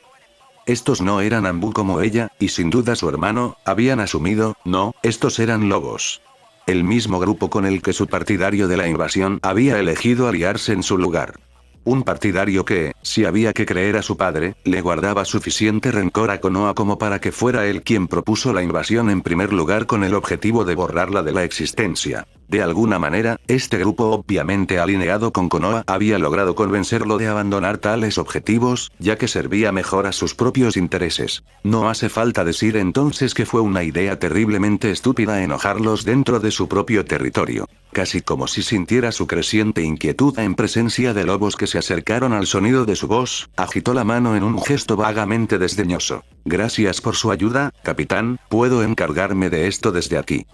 Estos no eran Anbu como ella, y sin duda su hermano, habían asumido, no, estos eran lobos. El mismo grupo con el que su partidario de la invasión había elegido aliarse en su lugar. Un partidario que, si había que creer a su padre, le guardaba suficiente rencor a Konoha como para que fuera él quien propuso la invasión en primer lugar con el objetivo de borrarla de la existencia. De alguna manera, este grupo obviamente alineado con Konoha había logrado convencerlo de abandonar tales objetivos, ya que servía mejor a sus propios intereses. No hace falta decir entonces que fue una idea terriblemente estúpida enojarlos dentro de su propio territorio. Casi como si sintiera su creciente inquietud en presencia de lobos que se acercaron al sonido de su voz, agitó la mano en un gesto vagamente desdeñoso. Gracias por su ayuda, capitán, puedo encargarme de esto desde aquí.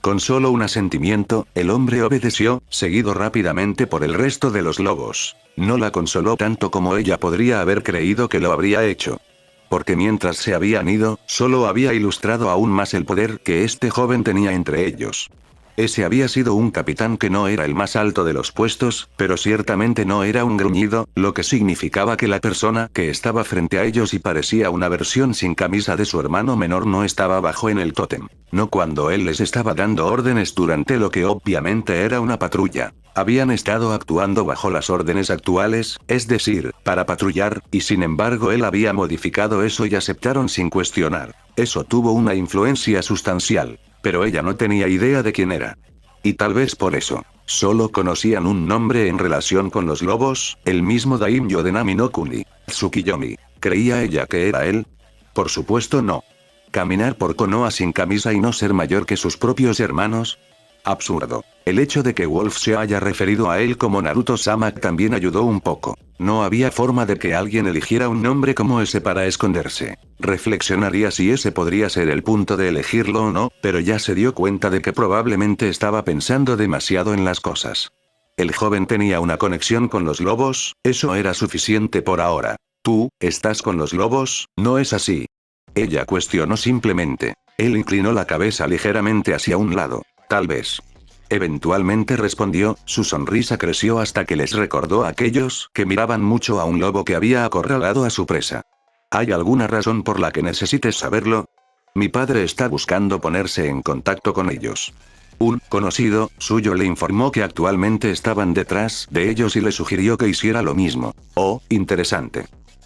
Con solo un asentimiento, el hombre obedeció, seguido rápidamente por el resto de los lobos. No la consoló tanto como ella podría haber creído que lo habría hecho. Porque mientras se habían ido, solo había ilustrado aún más el poder que este joven tenía entre ellos. Ese había sido un capitán que no era el más alto de los puestos, pero ciertamente no era un gruñido, lo que significaba que la persona que estaba frente a ellos y parecía una versión sin camisa de su hermano menor no estaba abajo en el tótem. No cuando él les estaba dando órdenes durante lo que obviamente era una patrulla. Habían estado actuando bajo las órdenes actuales, es decir, para patrullar, y sin embargo él había modificado eso y aceptaron sin cuestionar. Eso tuvo una influencia sustancial. Pero ella no tenía idea de quién era. Y tal vez por eso. Solo conocían un nombre en relación con los lobos, el mismo Daimyo de Nami no Kuni. Tsukiyomi. ¿Creía ella que era él? Por supuesto no. ¿Caminar por Konoha sin camisa y no ser mayor que sus propios hermanos? Absurdo. El hecho de que Wolf se haya referido a él como Naruto-sama también ayudó un poco. No había forma de que alguien eligiera un nombre como ese para esconderse. Reflexionaría si ese podría ser el punto de elegirlo o no, pero ya se dio cuenta de que probablemente estaba pensando demasiado en las cosas. El joven tenía una conexión con los lobos, eso era suficiente por ahora. Tú, ¿estás con los lobos? ¿No es así? Ella cuestionó simplemente. Él inclinó la cabeza ligeramente hacia un lado. Tal vez. Eventualmente respondió, su sonrisa creció hasta que les recordó a aquellos que miraban mucho a un lobo que había acorralado a su presa. ¿Hay alguna razón por la que necesites saberlo? Mi padre está buscando ponerse en contacto con ellos. Un conocido suyo le informó que actualmente estaban detrás de ellos y le sugirió que hiciera lo mismo. Oh, interesante.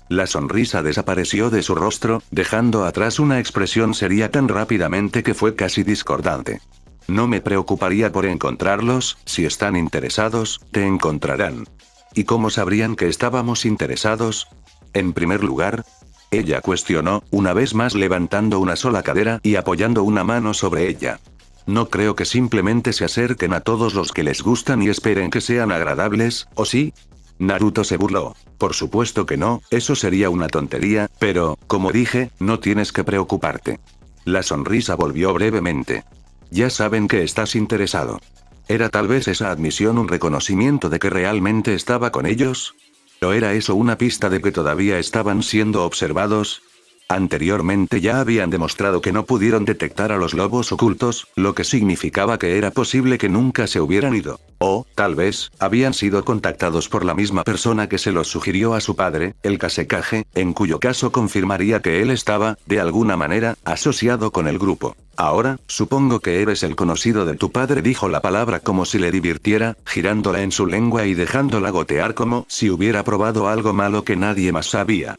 La sonrisa desapareció de su rostro, dejando atrás una expresión seria tan rápidamente que fue casi discordante. No me preocuparía por encontrarlos, si están interesados, te encontrarán. ¿Y cómo sabrían que estábamos interesados? En primer lugar, ella cuestionó, una vez más levantando una sola cadera y apoyando una mano sobre ella. No creo que simplemente se acerquen a todos los que les gustan y esperen que sean agradables, ¿o sí? Naruto se burló. Por supuesto que no, eso sería una tontería, pero, como dije, no tienes que preocuparte. La sonrisa volvió brevemente. Ya saben que estás interesado. ¿Era tal vez esa admisión un reconocimiento de que realmente estaba con ellos? ¿O era eso una pista de que todavía estaban siendo observados? Anteriormente ya habían demostrado que no pudieron detectar a los lobos ocultos, lo que significaba que era posible que nunca se hubieran ido. O, tal vez, habían sido contactados por la misma persona que se los sugirió a su padre, el Kazekage, en cuyo caso confirmaría que él estaba, de alguna manera, asociado con el grupo. Ahora, supongo que eres el conocido de tu padre, dijo la palabra como si le divirtiera, girándola en su lengua y dejándola gotear como si hubiera probado algo malo que nadie más sabía.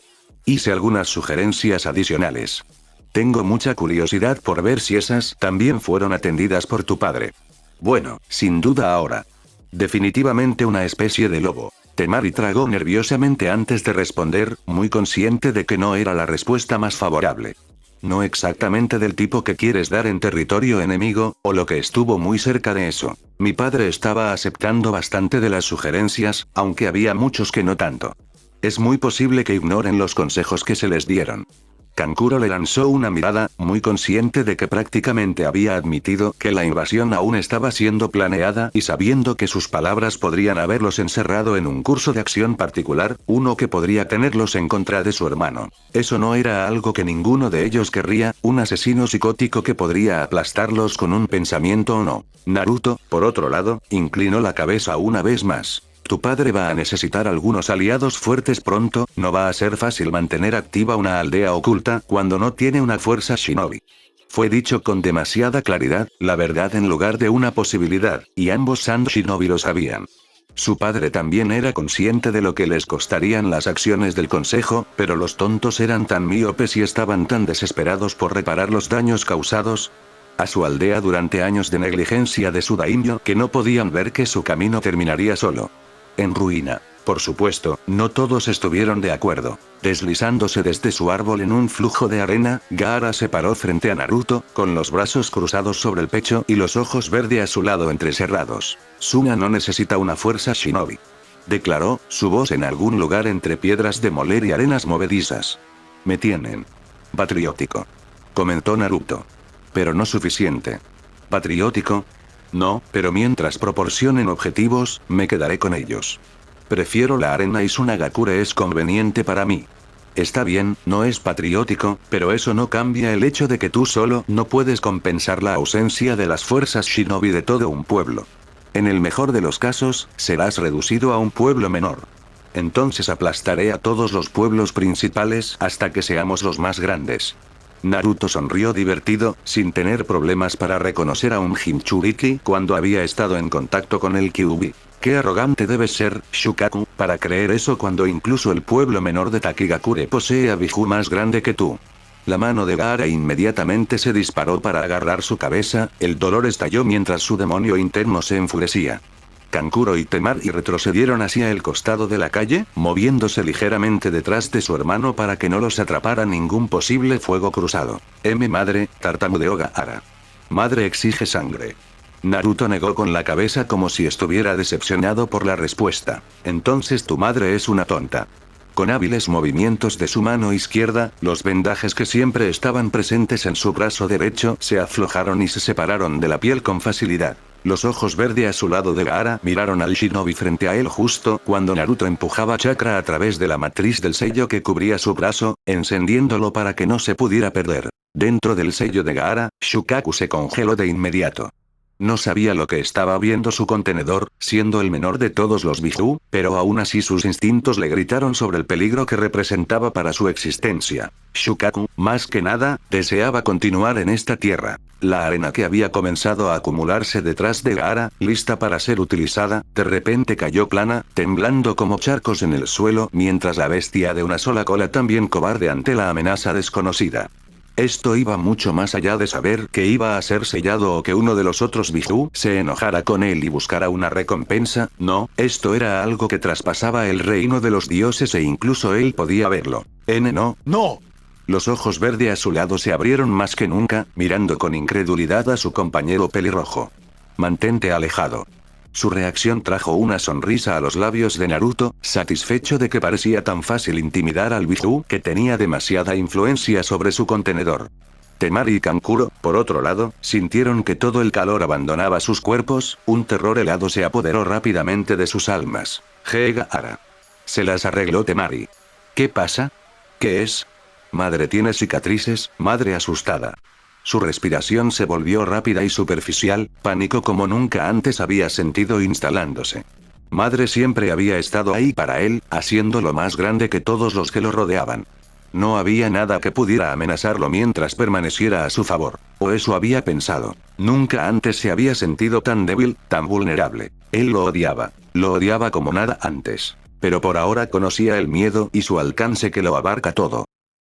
Hice algunas sugerencias adicionales. Tengo mucha curiosidad por ver si esas también fueron atendidas por tu padre. Bueno, sin duda ahora. Definitivamente una especie de lobo. Temari tragó nerviosamente antes de responder, muy consciente de que no era la respuesta más favorable. No exactamente del tipo que quieres dar en territorio enemigo, o lo que estuvo muy cerca de eso. Mi padre estaba aceptando bastante de las sugerencias, aunque había muchos que no tanto. Es muy posible que ignoren los consejos que se les dieron. Kankuro le lanzó una mirada, muy consciente de que prácticamente había admitido que la invasión aún estaba siendo planeada y sabiendo que sus palabras podrían haberlos encerrado en un curso de acción particular, uno que podría tenerlos en contra de su hermano. Eso no era algo que ninguno de ellos querría, un asesino psicótico que podría aplastarlos con un pensamiento o no. Naruto, por otro lado, inclinó la cabeza una vez más. Tu padre va a necesitar algunos aliados fuertes pronto, no va a ser fácil mantener activa una aldea oculta cuando no tiene una fuerza shinobi. Fue dicho con demasiada claridad, la verdad en lugar de una posibilidad, y ambos Sand Shinobi lo sabían. Su padre también era consciente de lo que les costarían las acciones del consejo, pero los tontos eran tan míopes y estaban tan desesperados por reparar los daños causados a su aldea durante años de negligencia de su daimyo que no podían ver que su camino terminaría solo en ruina. Por supuesto, no todos estuvieron de acuerdo. Deslizándose desde su árbol en un flujo de arena, Gaara se paró frente a Naruto, con los brazos cruzados sobre el pecho y los ojos verde a su lado entrecerrados. Suna no necesita una fuerza shinobi, declaró, su voz en algún lugar entre piedras de moler y arenas movedizas. Me tienen patriótico, comentó Naruto. Pero no suficiente. ¿Patriótico? No, pero mientras proporcionen objetivos, me quedaré con ellos. Prefiero la arena y Sunagakure es conveniente para mí. Está bien, no es patriótico, pero eso no cambia el hecho de que tú solo no puedes compensar la ausencia de las fuerzas shinobi de todo un pueblo. En el mejor de los casos, serás reducido a un pueblo menor. Entonces aplastaré a todos los pueblos principales hasta que seamos los más grandes. Naruto sonrió divertido, sin tener problemas para reconocer a un Jinchuriki cuando había estado en contacto con el Kyuubi. Qué arrogante debes ser, Shukaku, para creer eso cuando incluso el pueblo menor de Takigakure posee a Biju más grande que tú. La mano de Gaara inmediatamente se disparó para agarrar su cabeza, el dolor estalló mientras su demonio interno se enfurecía. Kankuro y Temari retrocedieron hacia el costado de la calle, moviéndose ligeramente detrás de su hermano para que no los atrapara ningún posible fuego cruzado. Madre, tartamudeó Gaara. Madre exige sangre. Naruto negó con la cabeza como si estuviera decepcionado por la respuesta. Entonces tu madre es una tonta. Con hábiles movimientos de su mano izquierda, los vendajes que siempre estaban presentes en su brazo derecho se aflojaron y se separaron de la piel con facilidad. Los ojos verde a su lado de Gaara miraron al shinobi frente a él justo cuando Naruto empujaba chakra a través de la matriz del sello que cubría su brazo, encendiéndolo para que no se pudiera perder. Dentro del sello de Gaara, Shukaku se congeló de inmediato. No sabía lo que estaba viendo su contenedor, siendo el menor de todos los Biju, pero aún así sus instintos le gritaron sobre el peligro que representaba para su existencia. Shukaku, más que nada, deseaba continuar en esta tierra. La arena que había comenzado a acumularse detrás de Gaara, lista para ser utilizada, de repente cayó plana, temblando como charcos en el suelo, mientras la bestia de una sola cola también cobarde ante la amenaza desconocida. Esto iba mucho más allá de saber que iba a ser sellado o que uno de los otros Biju se enojara con él y buscara una recompensa, no, esto era algo que traspasaba el reino de los dioses e incluso él podía verlo. ¡No! Los ojos verde a su lado se abrieron más que nunca, mirando con incredulidad a su compañero pelirrojo. Mantente alejado. Su reacción trajo una sonrisa a los labios de Naruto, satisfecho de que parecía tan fácil intimidar al Biju que tenía demasiada influencia sobre su contenedor. Temari y Kankuro, por otro lado, sintieron que todo el calor abandonaba sus cuerpos, un terror helado se apoderó rápidamente de sus almas. Gaara. Se las arregló Temari. ¿Qué pasa? ¿Qué es? Madre tiene cicatrices, madre asustada. Su respiración se volvió rápida y superficial, pánico como nunca antes había sentido instalándose. Madre siempre había estado ahí para él, haciéndolo más grande que todos los que lo rodeaban. No había nada que pudiera amenazarlo mientras permaneciera a su favor. O eso había pensado. Nunca antes se había sentido tan débil, tan vulnerable. Él lo odiaba como nada antes. Pero por ahora conocía el miedo y su alcance que lo abarca todo.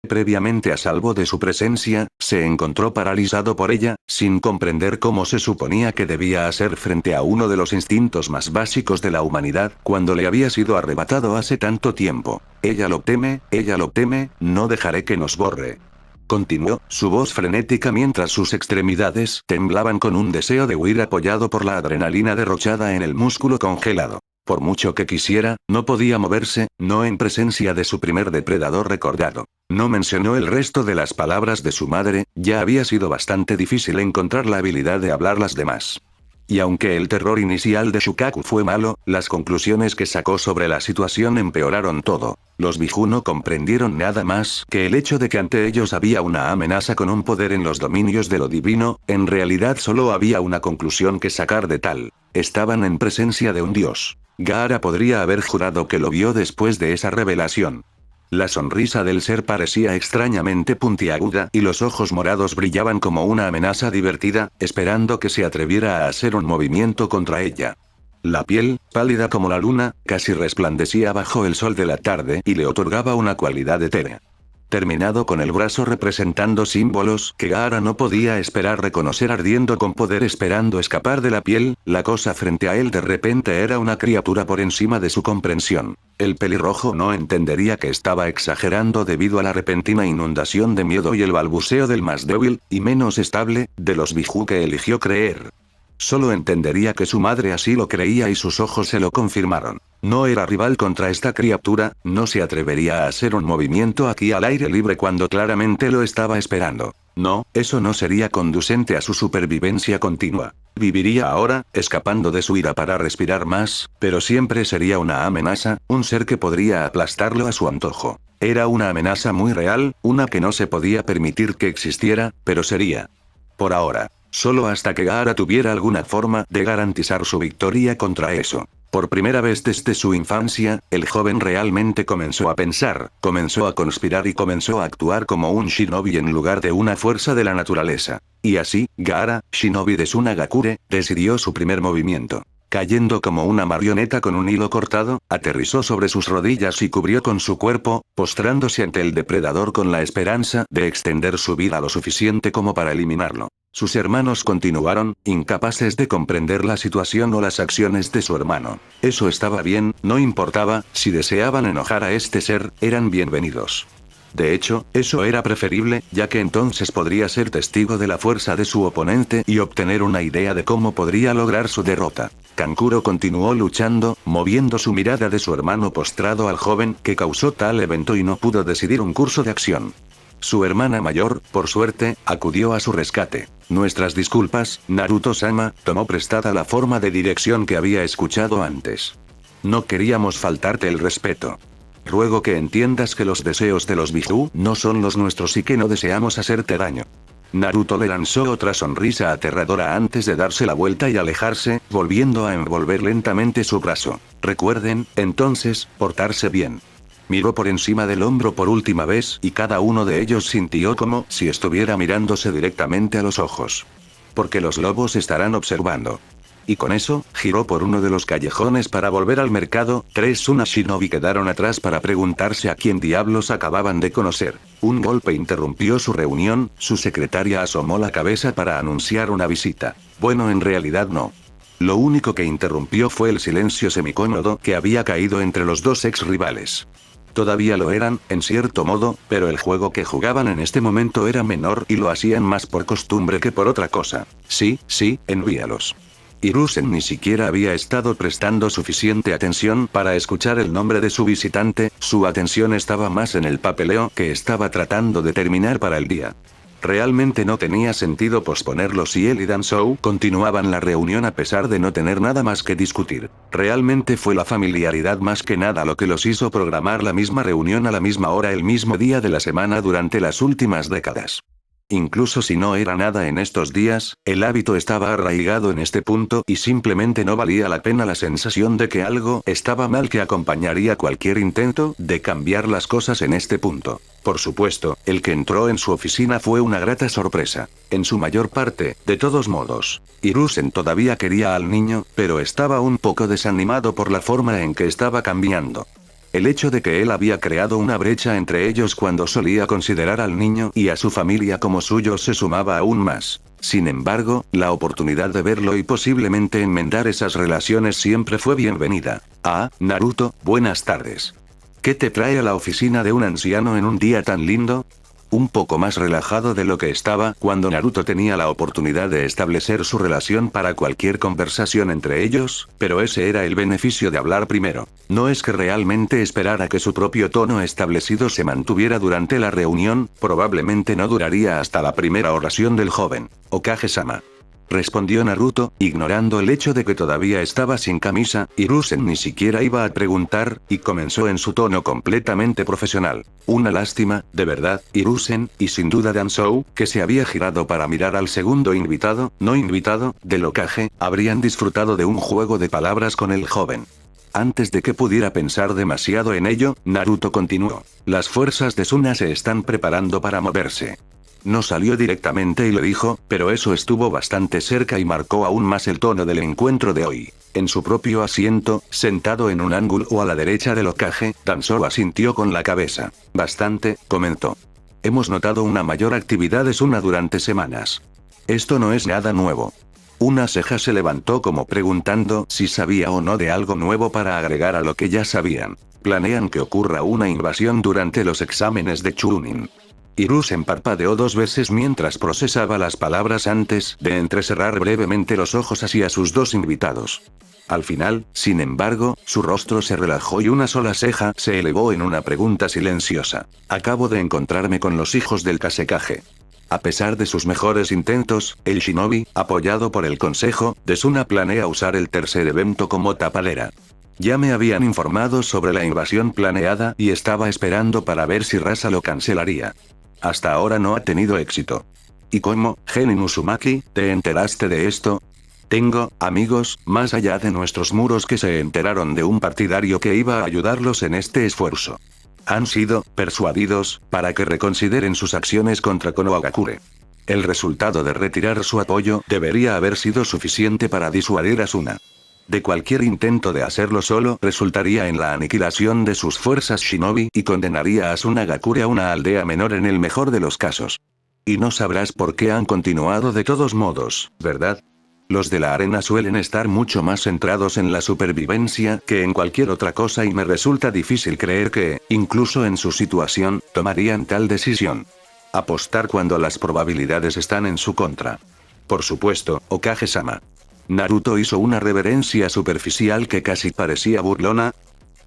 Previamente a salvo de su presencia, se encontró paralizado por ella, sin comprender cómo se suponía que debía hacer frente a uno de los instintos más básicos de la humanidad, cuando le había sido arrebatado hace tanto tiempo. Ella lo teme, no dejaré que nos borre. Continuó, su voz frenética mientras sus extremidades temblaban con un deseo de huir apoyado por la adrenalina derrochada en el músculo congelado. Por mucho que quisiera, no podía moverse, no en presencia de su primer depredador recordado. No mencionó el resto de las palabras de su madre, ya había sido bastante difícil encontrar la habilidad de hablar las demás. Y aunque el terror inicial de Shukaku fue malo, las conclusiones que sacó sobre la situación empeoraron todo. Los Biju no comprendieron nada más que el hecho de que ante ellos había una amenaza con un poder en los dominios de lo divino, en realidad solo había una conclusión que sacar de tal. Estaban en presencia de un dios. Gaara podría haber jurado que lo vio después de esa revelación. La sonrisa del ser parecía extrañamente puntiaguda y los ojos morados brillaban como una amenaza divertida, esperando que se atreviera a hacer un movimiento contra ella. La piel, pálida como la luna, casi resplandecía bajo el sol de la tarde y le otorgaba una cualidad etérea. Terminado con el brazo representando símbolos que Gaara no podía esperar reconocer ardiendo con poder esperando escapar de la piel, la cosa frente a él de repente era una criatura por encima de su comprensión. El pelirrojo no entendería que estaba exagerando debido a la repentina inundación de miedo y el balbuceo del más débil, y menos estable, de los Biju que eligió creer. Solo entendería que su madre así lo creía y sus ojos se lo confirmaron. No era rival contra esta criatura, no se atrevería a hacer un movimiento aquí al aire libre cuando claramente lo estaba esperando. No, eso no sería conducente a su supervivencia continua. Viviría ahora, escapando de su ira para respirar más, pero siempre sería una amenaza, un ser que podría aplastarlo a su antojo. Era una amenaza muy real, una que no se podía permitir que existiera, pero sería. Por ahora. Solo hasta que Gaara tuviera alguna forma de garantizar su victoria contra eso. Por primera vez desde su infancia, el joven realmente comenzó a pensar, comenzó a conspirar y comenzó a actuar como un shinobi en lugar de una fuerza de la naturaleza. Y así, Gaara, shinobi de Tsunagakure, decidió su primer movimiento. Cayendo como una marioneta con un hilo cortado, aterrizó sobre sus rodillas y cubrió con su cuerpo, postrándose ante el depredador con la esperanza de extender su vida lo suficiente como para eliminarlo. Sus hermanos continuaron, incapaces de comprender la situación o las acciones de su hermano. Eso estaba bien, no importaba, si deseaban enojar a este ser, eran bienvenidos. De hecho, eso era preferible, ya que entonces podría ser testigo de la fuerza de su oponente y obtener una idea de cómo podría lograr su derrota. Kankuro continuó luchando, moviendo su mirada de su hermano postrado al joven que causó tal evento y no pudo decidir un curso de acción. Su hermana mayor, por suerte, acudió a su rescate. Nuestras disculpas, Naruto-sama, tomó prestada la forma de dirección que había escuchado antes. No queríamos faltarte el respeto. Ruego que entiendas que los deseos de los Biju no son los nuestros y que no deseamos hacerte daño. Naruto le lanzó otra sonrisa aterradora antes de darse la vuelta y alejarse, volviendo a envolver lentamente su brazo. Recuerden, entonces, portarse bien. Miró por encima del hombro por última vez y cada uno de ellos sintió como si estuviera mirándose directamente a los ojos. Porque los lobos estarán observando. Y con eso, giró por uno de los callejones para volver al mercado. 3 Suna Shinobi quedaron atrás para preguntarse a quién diablos acababan de conocer. Un golpe interrumpió su reunión, su secretaria asomó la cabeza para anunciar una visita. Bueno, en realidad no. Lo único que interrumpió fue el silencio semicómodo que había caído entre los dos ex rivales. Todavía lo eran, en cierto modo, pero el juego que jugaban en este momento era menor y lo hacían más por costumbre que por otra cosa. Sí, envíalos. Hiruzen ni siquiera había estado prestando suficiente atención para escuchar el nombre de su visitante, su atención estaba más en el papeleo que estaba tratando de terminar para el día. Realmente no tenía sentido posponerlo si él y Danzou continuaban la reunión a pesar de no tener nada más que discutir. Realmente fue la familiaridad más que nada lo que los hizo programar la misma reunión a la misma hora el mismo día de la semana durante las últimas décadas. Incluso si no era nada en estos días, el hábito estaba arraigado en este punto y simplemente no valía la pena la sensación de que algo estaba mal que acompañaría cualquier intento de cambiar las cosas en este punto. Por supuesto, el que entró en su oficina fue una grata sorpresa. En su mayor parte, de todos modos. Hiruzen todavía quería al niño, pero estaba un poco desanimado por la forma en que estaba cambiando. El hecho de que él había creado una brecha entre ellos cuando solía considerar al niño y a su familia como suyo se sumaba aún más. Sin embargo, la oportunidad de verlo y posiblemente enmendar esas relaciones siempre fue bienvenida. Ah, Naruto, buenas tardes. ¿Qué te trae a la oficina de un anciano en un día tan lindo? Un poco más relajado de lo que estaba cuando Naruto tenía la oportunidad de establecer su relación para cualquier conversación entre ellos, pero ese era el beneficio de hablar primero. No es que realmente esperara que su propio tono establecido se mantuviera durante la reunión, probablemente no duraría hasta la primera oración del joven. Okage-sama. Respondió Naruto, ignorando el hecho de que todavía estaba sin camisa, Hiruzen ni siquiera iba a preguntar, y comenzó en su tono completamente profesional. Una lástima, de verdad, Hiruzen, y sin duda Danzou, que se había girado para mirar al segundo invitado, no invitado, del Hokage, habrían disfrutado de un juego de palabras con el joven. Antes de que pudiera pensar demasiado en ello, Naruto continuó. Las fuerzas de Suna se están preparando para moverse. No salió directamente y le dijo, pero eso estuvo bastante cerca y marcó aún más el tono del encuentro de hoy. En su propio asiento, sentado en un ángulo a la derecha del Hokage, Danzou asintió con la cabeza. Bastante, comentó. Hemos notado una mayor actividad de Suna durante semanas. Esto no es nada nuevo. Una ceja se levantó como preguntando si sabía o no de algo nuevo para agregar a lo que ya sabían. Planean que ocurra una invasión durante los exámenes de Chunin. Hiruzen parpadeó 2 veces mientras procesaba las palabras antes de entrecerrar brevemente los ojos hacia sus 2 invitados. Al final, sin embargo, su rostro se relajó y una sola ceja se elevó en una pregunta silenciosa. Acabo de encontrarme con los hijos del Kazekage. A pesar de sus mejores intentos, el shinobi, apoyado por el consejo, de Suna planea usar el tercer evento como tapadera. Ya me habían informado sobre la invasión planeada y estaba esperando para ver si Rasa lo cancelaría. Hasta ahora no ha tenido éxito. ¿Y cómo, Genin Uzumaki, te enteraste de esto? Tengo amigos, más allá de nuestros muros que se enteraron de un partidario que iba a ayudarlos en este esfuerzo. Han sido persuadidos para que reconsideren sus acciones contra Konohagakure. El resultado de retirar su apoyo debería haber sido suficiente para disuadir a Suna. De cualquier intento de hacerlo solo resultaría en la aniquilación de sus fuerzas shinobi y condenaría a Sunagakure a una aldea menor en el mejor de los casos. Y no sabrás por qué han continuado de todos modos, ¿verdad? Los de la arena suelen estar mucho más centrados en la supervivencia que en cualquier otra cosa y me resulta difícil creer que, incluso en su situación, tomarían tal decisión. Apostar cuando las probabilidades están en su contra. Por supuesto, Hokage-sama. Naruto hizo una reverencia superficial que casi parecía burlona.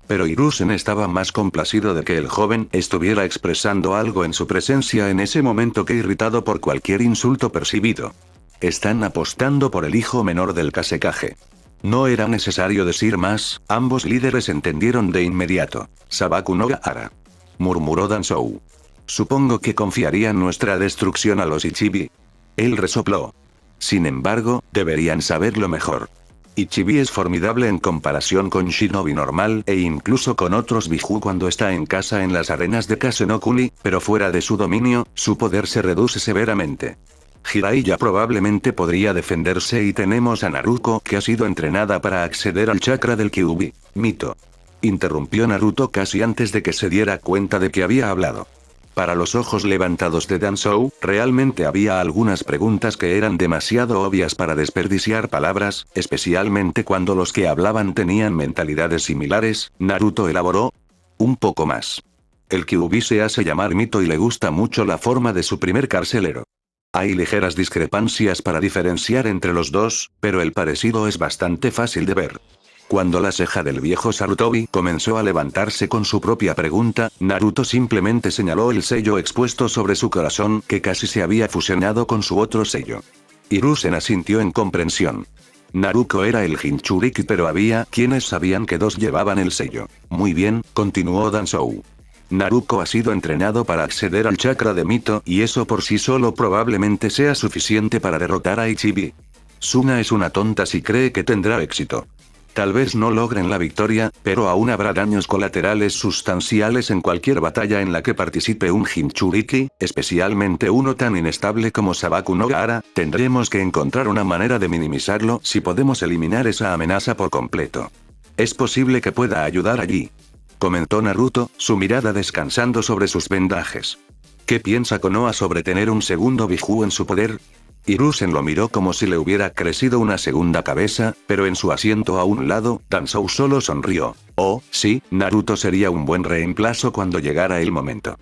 Pero Hiruzen estaba más complacido de que el joven estuviera expresando algo en su presencia en ese momento que irritado por cualquier insulto percibido. Están apostando por el hijo menor del Kazekage. No era necesario decir más, ambos líderes entendieron de inmediato. Sabaku no Gaara. Murmuró Danzou. Supongo que confiarían nuestra destrucción a los Ichibi. Él resopló. Sin embargo, deberían saberlo mejor. Ichibi es formidable en comparación con Shinobi normal e incluso con otros Biju cuando está en casa en las arenas de Kase-no-Kuni, pero fuera de su dominio, su poder se reduce severamente. Jiraiya probablemente podría defenderse y tenemos a Naruto que ha sido entrenada para acceder al chakra del Kyuubi. Mito. Interrumpió Naruto casi antes de que se diera cuenta de que había hablado. Para los ojos levantados de Danzou, realmente había algunas preguntas que eran demasiado obvias para desperdiciar palabras, especialmente cuando los que hablaban tenían mentalidades similares. Naruto elaboró un poco más. El Kyuubi se hace llamar Mito y le gusta mucho la forma de su primer carcelero. Hay ligeras discrepancias para diferenciar entre los dos, pero el parecido es bastante fácil de ver. Cuando la ceja del viejo Sarutobi comenzó a levantarse con su propia pregunta, Naruto simplemente señaló el sello expuesto sobre su corazón que casi se había fusionado con su otro sello. Hiruzen asintió en comprensión. Naruto era el Jinchuriki pero había quienes sabían que 2 llevaban el sello. Muy bien, continuó Danzou. Naruto ha sido entrenado para acceder al chakra de Mito y eso por sí solo probablemente sea suficiente para derrotar a Ichibi. Suna es una tonta si cree que tendrá éxito. Tal vez no logren la victoria, pero aún habrá daños colaterales sustanciales en cualquier batalla en la que participe un Jinchuriki, especialmente uno tan inestable como Sabaku no Gaara. Tendremos que encontrar una manera de minimizarlo si podemos eliminar esa amenaza por completo. Es posible que pueda ayudar allí, comentó Naruto, su mirada descansando sobre sus vendajes. ¿Qué piensa Konoha sobre tener un segundo Biju en su poder? Hiruzen lo miró como si le hubiera crecido una segunda cabeza, pero en su asiento a un lado, Danzou solo sonrió. Oh, sí, Naruto sería un buen reemplazo cuando llegara el momento.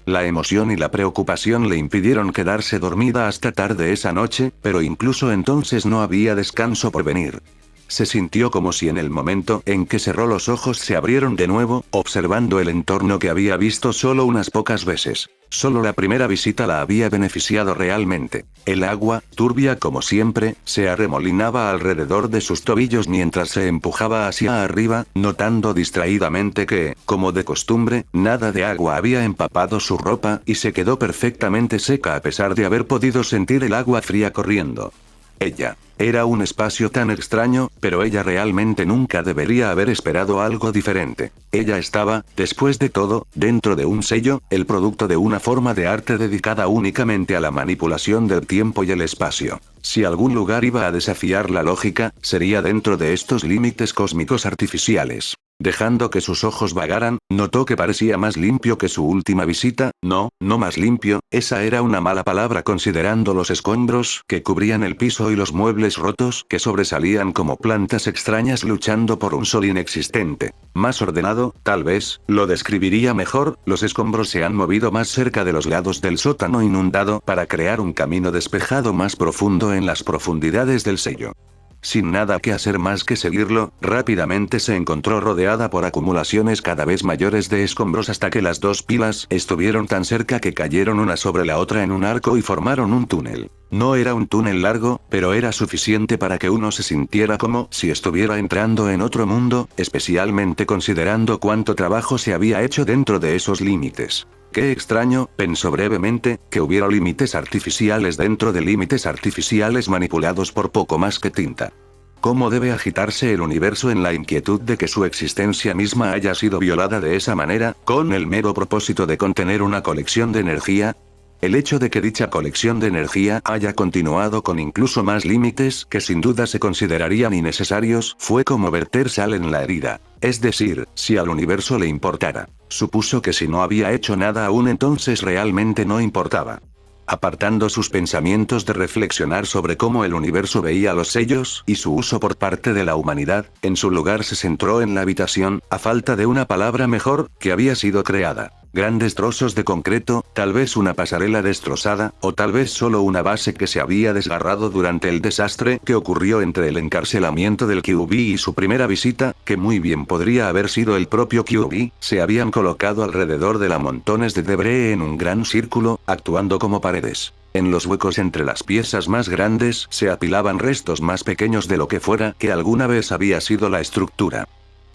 La emoción y la preocupación le impidieron quedarse dormida hasta tarde esa noche, pero incluso entonces no había descanso por venir. Se sintió como si en el momento en que cerró los ojos se abrieron de nuevo, observando el entorno que había visto solo unas pocas veces. Solo la primera visita la había beneficiado realmente. El agua, turbia como siempre, se arremolinaba alrededor de sus tobillos mientras se empujaba hacia arriba, notando distraídamente que, como de costumbre, nada de agua había empapado su ropa y se quedó perfectamente seca a pesar de haber podido sentir el agua fría corriendo. Ella. Era un espacio tan extraño, pero ella realmente nunca debería haber esperado algo diferente. Ella estaba, después de todo, dentro de un sello, el producto de una forma de arte dedicada únicamente a la manipulación del tiempo y el espacio. Si algún lugar iba a desafiar la lógica, sería dentro de estos límites cósmicos artificiales. Dejando que sus ojos vagaran, notó que parecía más limpio que su última visita. No más limpio, esa era una mala palabra considerando los escombros que cubrían el piso y los muebles rotos que sobresalían como plantas extrañas luchando por un sol inexistente. Más ordenado, tal vez, lo describiría mejor, los escombros se han movido más cerca de los lados del sótano inundado para crear un camino despejado más profundo en las profundidades del sello. Sin nada que hacer más que seguirlo, rápidamente se encontró rodeada por acumulaciones cada vez mayores de escombros hasta que las dos pilas estuvieron tan cerca que cayeron una sobre la otra en un arco y formaron un túnel. No era un túnel largo, pero era suficiente para que uno se sintiera como si estuviera entrando en otro mundo, especialmente considerando cuánto trabajo se había hecho dentro de esos límites. Qué extraño, pensó brevemente, que hubiera límites artificiales dentro de límites artificiales manipulados por poco más que tinta. ¿Cómo debe agitarse el universo en la inquietud de que su existencia misma haya sido violada de esa manera, con el mero propósito de contener una colección de energía? El hecho de que dicha colección de energía haya continuado con incluso más límites que sin duda se considerarían innecesarios fue como verter sal en la herida. Es decir, si al universo le importara. Supuso que si no había hecho nada aún entonces realmente no importaba. Apartando sus pensamientos de reflexionar sobre cómo el universo veía los sellos y su uso por parte de la humanidad, en su lugar se centró en la habitación, a falta de una palabra mejor, que había sido creada. Grandes trozos de concreto, tal vez una pasarela destrozada, o tal vez solo una base que se había desgarrado durante el desastre que ocurrió entre el encarcelamiento del QB y su primera visita, que muy bien podría haber sido el propio QB, se habían colocado alrededor de la montones de debris en un gran círculo, actuando como paredes. En los huecos entre las piezas más grandes se apilaban restos más pequeños de lo que fuera que alguna vez había sido la estructura.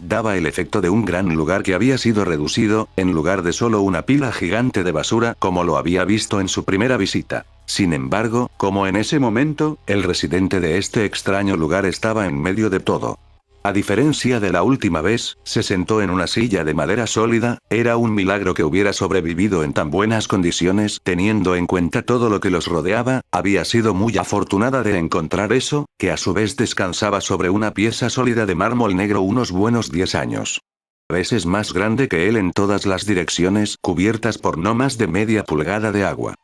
Daba el efecto de un gran lugar que había sido reducido, en lugar de solo una pila gigante de basura como lo había visto en su primera visita. Sin embargo, como en ese momento, el residente de este extraño lugar estaba en medio de todo. A diferencia de la última vez, se sentó en una silla de madera sólida, era un milagro que hubiera sobrevivido en tan buenas condiciones, teniendo en cuenta todo lo que los rodeaba, había sido muy afortunada de encontrar eso, que a su vez descansaba sobre una pieza sólida de mármol negro unos buenos 10 años. Veces más grande que él en todas las direcciones, cubiertas por no más de media pulgada de agua.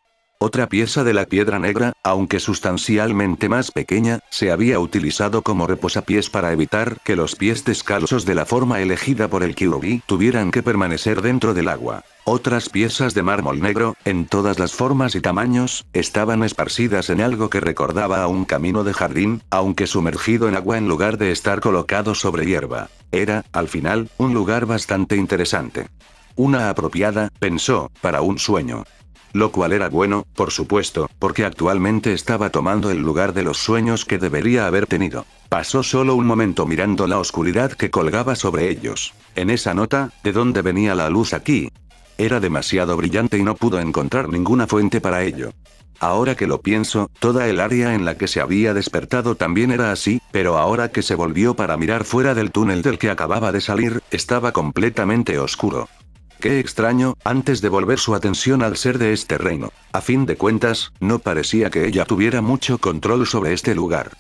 Otra pieza de la piedra negra, aunque sustancialmente más pequeña, se había utilizado como reposapiés para evitar que los pies descalzos de la forma elegida por el QB tuvieran que permanecer dentro del agua. Otras piezas de mármol negro, en todas las formas y tamaños, estaban esparcidas en algo que recordaba a un camino de jardín, aunque sumergido en agua en lugar de estar colocado sobre hierba. Era, al final, un lugar bastante interesante. Una apropiada, pensó, para un sueño. Lo cual era bueno, por supuesto, porque actualmente estaba tomando el lugar de los sueños que debería haber tenido. Pasó solo un momento mirando la oscuridad que colgaba sobre ellos. En esa nota, ¿de dónde venía la luz aquí? Era demasiado brillante y no pudo encontrar ninguna fuente para ello. Ahora que lo pienso, toda el área en la que se había despertado también era así, pero ahora que se volvió para mirar fuera del túnel del que acababa de salir, estaba completamente oscuro. Qué extraño, antes de volver su atención al ser de este reino. A fin de cuentas, no parecía que ella tuviera mucho control sobre este lugar.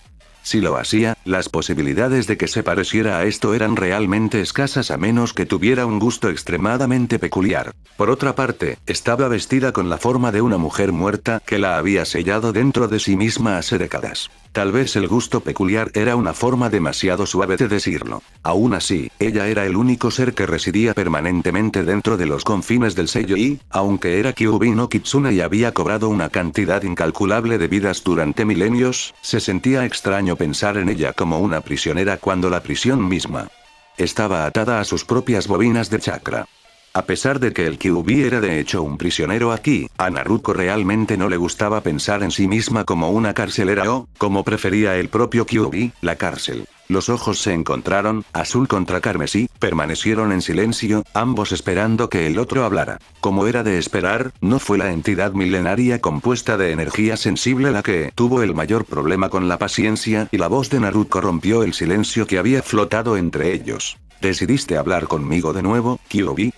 Si lo hacía, las posibilidades de que se pareciera a esto eran realmente escasas a menos que tuviera un gusto extremadamente peculiar. Por otra parte, estaba vestida con la forma de una mujer muerta que la había sellado dentro de sí misma hace décadas. Tal vez el gusto peculiar era una forma demasiado suave de decirlo. Aún así, ella era el único ser que residía permanentemente dentro de los confines del sello y, aunque era Kyuubi no Kitsune y había cobrado una cantidad incalculable de vidas durante milenios, se sentía extraño pensar en ella como una prisionera cuando la prisión misma estaba atada a sus propias bobinas de chakra. A pesar de que el Kyuubi era de hecho un prisionero aquí, a Naruto realmente no le gustaba pensar en sí misma como una carcelera o, como prefería el propio Kyuubi, la cárcel. Los ojos se encontraron, azul contra carmesí, permanecieron en silencio, ambos esperando que el otro hablara. Como era de esperar, no fue la entidad milenaria compuesta de energía sensible la que tuvo el mayor problema con la paciencia y la voz de Naruto rompió el silencio que había flotado entre ellos. ¿Decidiste hablar conmigo de nuevo, Kyuubi?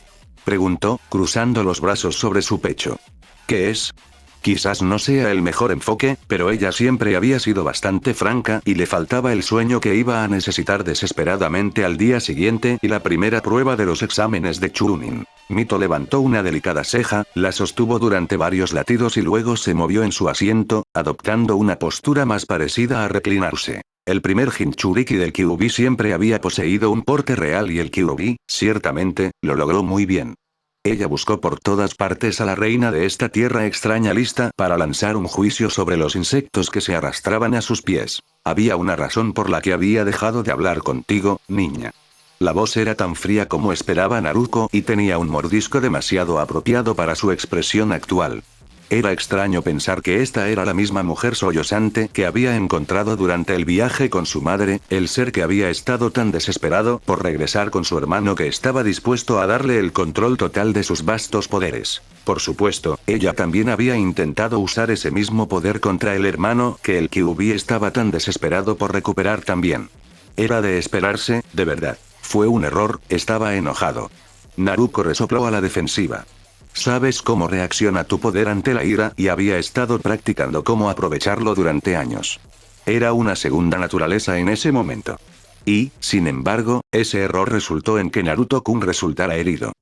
Preguntó, cruzando los brazos sobre su pecho. ¿Qué es? Quizás no sea el mejor enfoque, pero ella siempre había sido bastante franca y le faltaba el sueño que iba a necesitar desesperadamente al día siguiente y la primera prueba de los exámenes de Chunin. Mito levantó una delicada ceja, la sostuvo durante varios latidos y luego se movió en su asiento, adoptando una postura más parecida a reclinarse. El primer Jinchuriki del Kyuubi siempre había poseído un porte real y el Kyuubi, ciertamente, lo logró muy bien. Ella buscó por todas partes a la reina de esta tierra extraña lista para lanzar un juicio sobre los insectos que se arrastraban a sus pies. Había una razón por la que había dejado de hablar contigo, niña. La voz era tan fría como esperaba Naruto y tenía un mordisco demasiado apropiado para su expresión actual. Era extraño pensar que esta era la misma mujer sollozante que había encontrado durante el viaje con su madre, el ser que había estado tan desesperado por regresar con su hermano que estaba dispuesto a darle el control total de sus vastos poderes. Por supuesto, ella también había intentado usar ese mismo poder contra el hermano que el Kyuubi estaba tan desesperado por recuperar también. Era de esperarse, de verdad. Fue un error, estaba enojado. Naruto resopló a la defensiva. Sabes cómo reacciona tu poder ante la ira y había estado practicando cómo aprovecharlo durante años. Era una segunda naturaleza en ese momento. Y, sin embargo, ese error resultó en que Naruto-kun resultara herido.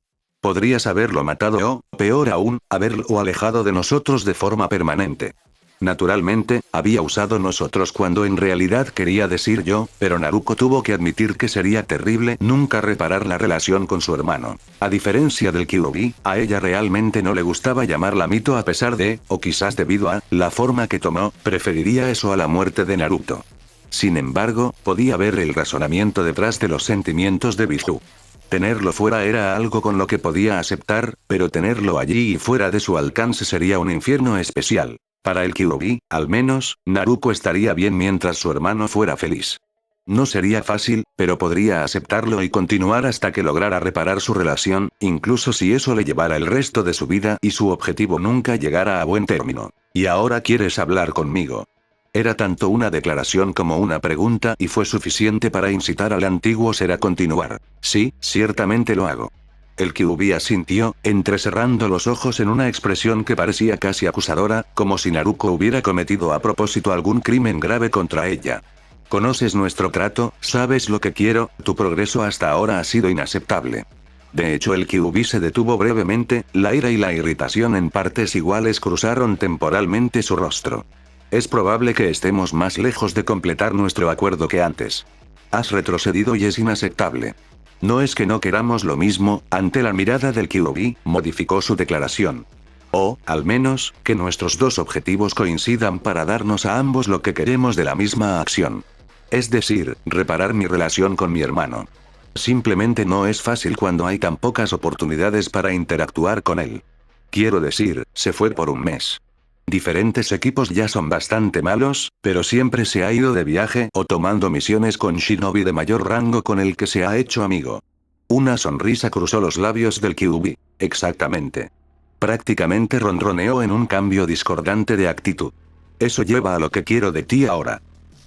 Podrías haberlo matado o, peor aún, haberlo alejado de nosotros de forma permanente. Naturalmente, había usado nosotros cuando en realidad quería decir yo, pero Naruto tuvo que admitir que sería terrible nunca reparar la relación con su hermano. A diferencia del Kyuubi, a ella realmente no le gustaba llamarla Mito a pesar de, o quizás debido a, la forma que tomó, preferiría eso a la muerte de Naruto. Sin embargo, podía ver el razonamiento detrás de los sentimientos de Biju. Tenerlo fuera era algo con lo que podía aceptar, pero tenerlo allí y fuera de su alcance sería un infierno especial. Para el Kyuubi, al menos, Naruto estaría bien mientras su hermano fuera feliz. No sería fácil, pero podría aceptarlo y continuar hasta que lograra reparar su relación, incluso si eso le llevara el resto de su vida y su objetivo nunca llegara a buen término. ¿Y ahora quieres hablar conmigo? Era tanto una declaración como una pregunta y fue suficiente para incitar al antiguo ser a continuar. Sí, ciertamente lo hago. El Kyuubi asintió, entrecerrando los ojos en una expresión que parecía casi acusadora, como si Naruto hubiera cometido a propósito algún crimen grave contra ella. Conoces nuestro trato, sabes lo que quiero, tu progreso hasta ahora ha sido inaceptable. De hecho el Kyuubi se detuvo brevemente, la ira y la irritación en partes iguales cruzaron temporalmente su rostro. Es probable que estemos más lejos de completar nuestro acuerdo que antes. Has retrocedido y es inaceptable. No es que no queramos lo mismo, ante la mirada del Kyuubi, modificó su declaración. O, al menos, que nuestros dos objetivos coincidan para darnos a ambos lo que queremos de la misma acción. Es decir, reparar mi relación con mi hermano. Simplemente no es fácil cuando hay tan pocas oportunidades para interactuar con él. Quiero decir, se fue por un mes. Diferentes equipos ya son bastante malos, pero siempre se ha ido de viaje o tomando misiones con shinobi de mayor rango con el que se ha hecho amigo. Una sonrisa cruzó los labios del Kyuubi. Exactamente. Prácticamente ronroneó en un cambio discordante de actitud. Eso lleva a lo que quiero de ti ahora.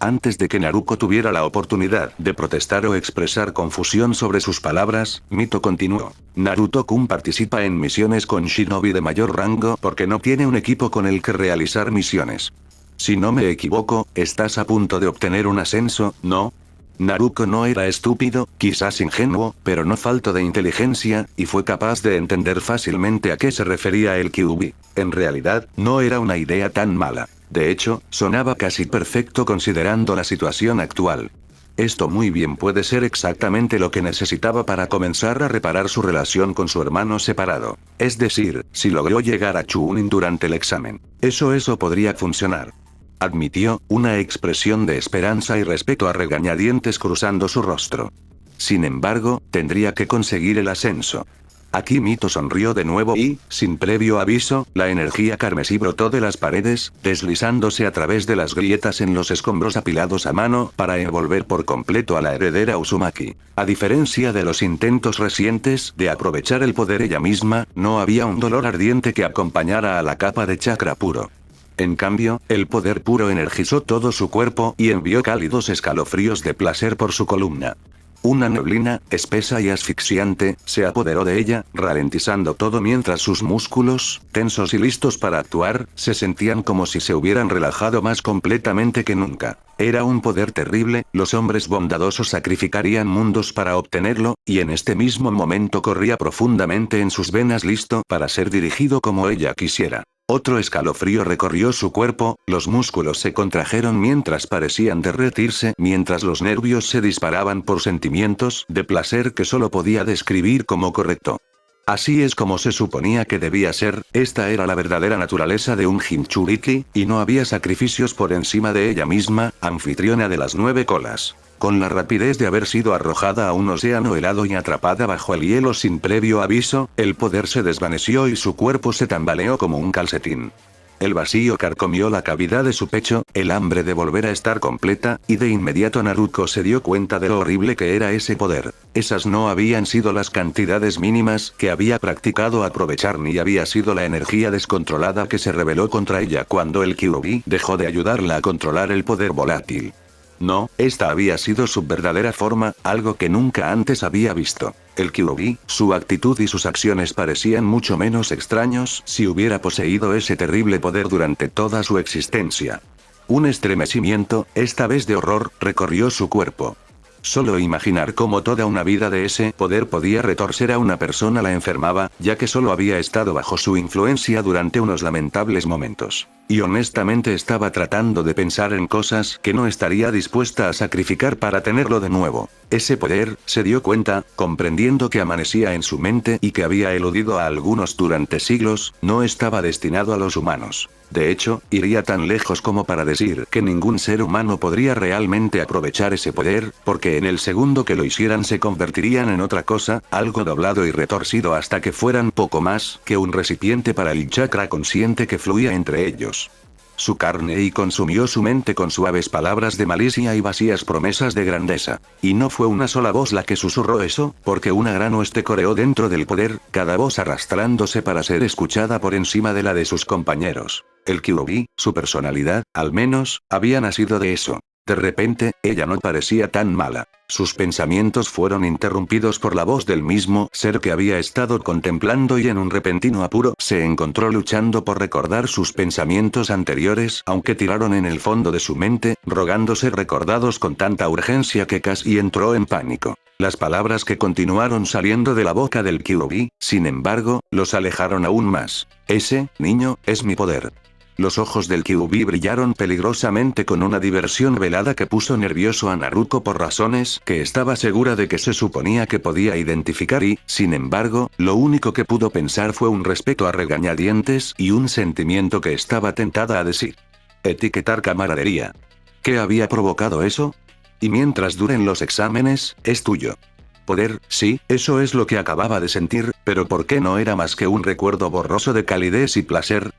Antes de que Naruto tuviera la oportunidad de protestar o expresar confusión sobre sus palabras, Mito continuó. Naruto-kun participa en misiones con shinobi de mayor rango porque no tiene un equipo con el que realizar misiones. Si no me equivoco, estás a punto de obtener un ascenso, ¿no? Naruto no era estúpido, quizás ingenuo, pero no falto de inteligencia, y fue capaz de entender fácilmente a qué se refería el Kyuubi. En realidad, no era una idea tan mala. De hecho, sonaba casi perfecto considerando la situación actual. Esto muy bien puede ser exactamente lo que necesitaba para comenzar a reparar su relación con su hermano separado. Es decir, si logró llegar a Chunin durante el examen. Eso podría funcionar. Admitió, una expresión de esperanza y respeto a regañadientes cruzando su rostro. Sin embargo, tendría que conseguir el ascenso. Aquí Mito sonrió de nuevo y, sin previo aviso, la energía carmesí brotó de las paredes, deslizándose a través de las grietas en los escombros apilados a mano, para envolver por completo a la heredera Uzumaki. A diferencia de los intentos recientes de aprovechar el poder ella misma, no había un dolor ardiente que acompañara a la capa de chakra puro. En cambio, el poder puro energizó todo su cuerpo y envió cálidos escalofríos de placer por su columna. Una neblina, espesa y asfixiante, se apoderó de ella, ralentizando todo mientras sus músculos, tensos y listos para actuar, se sentían como si se hubieran relajado más completamente que nunca. Era un poder terrible, los hombres bondadosos sacrificarían mundos para obtenerlo, y en este mismo momento corría profundamente en sus venas listo para ser dirigido como ella quisiera. Otro escalofrío recorrió su cuerpo, los músculos se contrajeron mientras parecían derretirse, mientras los nervios se disparaban por sentimientos de placer que solo podía describir como correcto. Así es como se suponía que debía ser, esta era la verdadera naturaleza de un Jinchuriki, y no había sacrificios por encima de ella misma, anfitriona de las 9 colas. Con la rapidez de haber sido arrojada a un océano helado y atrapada bajo el hielo sin previo aviso, el poder se desvaneció y su cuerpo se tambaleó como un calcetín. El vacío carcomió la cavidad de su pecho, el hambre de volver a estar completa, y de inmediato Naruto se dio cuenta de lo horrible que era ese poder. Esas no habían sido las cantidades mínimas que había practicado aprovechar ni había sido la energía descontrolada que se rebeló contra ella cuando el Kyuubi dejó de ayudarla a controlar el poder volátil. No, esta había sido su verdadera forma, algo que nunca antes había visto. El Kyuubi, su actitud y sus acciones parecían mucho menos extraños si hubiera poseído ese terrible poder durante toda su existencia. Un estremecimiento, esta vez de horror, recorrió su cuerpo. Solo imaginar cómo toda una vida de ese poder podía retorcer a una persona la enfermaba, ya que solo había estado bajo su influencia durante unos lamentables momentos. Y honestamente estaba tratando de pensar en cosas que no estaría dispuesta a sacrificar para tenerlo de nuevo. Ese poder, se dio cuenta, comprendiendo que amanecía en su mente y que había eludido a algunos durante siglos, no estaba destinado a los humanos. De hecho, iría tan lejos como para decir que ningún ser humano podría realmente aprovechar ese poder, porque en el segundo que lo hicieran se convertirían en otra cosa, algo doblado y retorcido hasta que fueran poco más que un recipiente para el chakra consciente que fluía entre ellos. Su carne y consumió su mente con suaves palabras de malicia y vacías promesas de grandeza. Y no fue una sola voz la que susurró eso, porque una gran hueste coreó dentro del poder, cada voz arrastrándose para ser escuchada por encima de la de sus compañeros. El Kyuubi, su personalidad, al menos, había nacido de eso. De repente, ella no parecía tan mala. Sus pensamientos fueron interrumpidos por la voz del mismo ser que había estado contemplando y en un repentino apuro se encontró luchando por recordar sus pensamientos anteriores, aunque tiraron en el fondo de su mente, rogando ser recordados con tanta urgencia que casi entró en pánico. Las palabras que continuaron saliendo de la boca del Kyuubi, sin embargo, los alejaron aún más. Ese, niño, es mi poder. Los ojos del Kyuubi brillaron peligrosamente con una diversión velada que puso nervioso a Naruto por razones que estaba segura de que se suponía que podía identificar y, sin embargo, lo único que pudo pensar fue un respeto a regañadientes y un sentimiento que estaba tentada a decir. Etiquetar camaradería. ¿Qué había provocado eso? Y mientras duren los exámenes, es tuyo. Poder, sí, eso es lo que acababa de sentir, pero ¿por qué no era más que un recuerdo borroso de calidez y placer?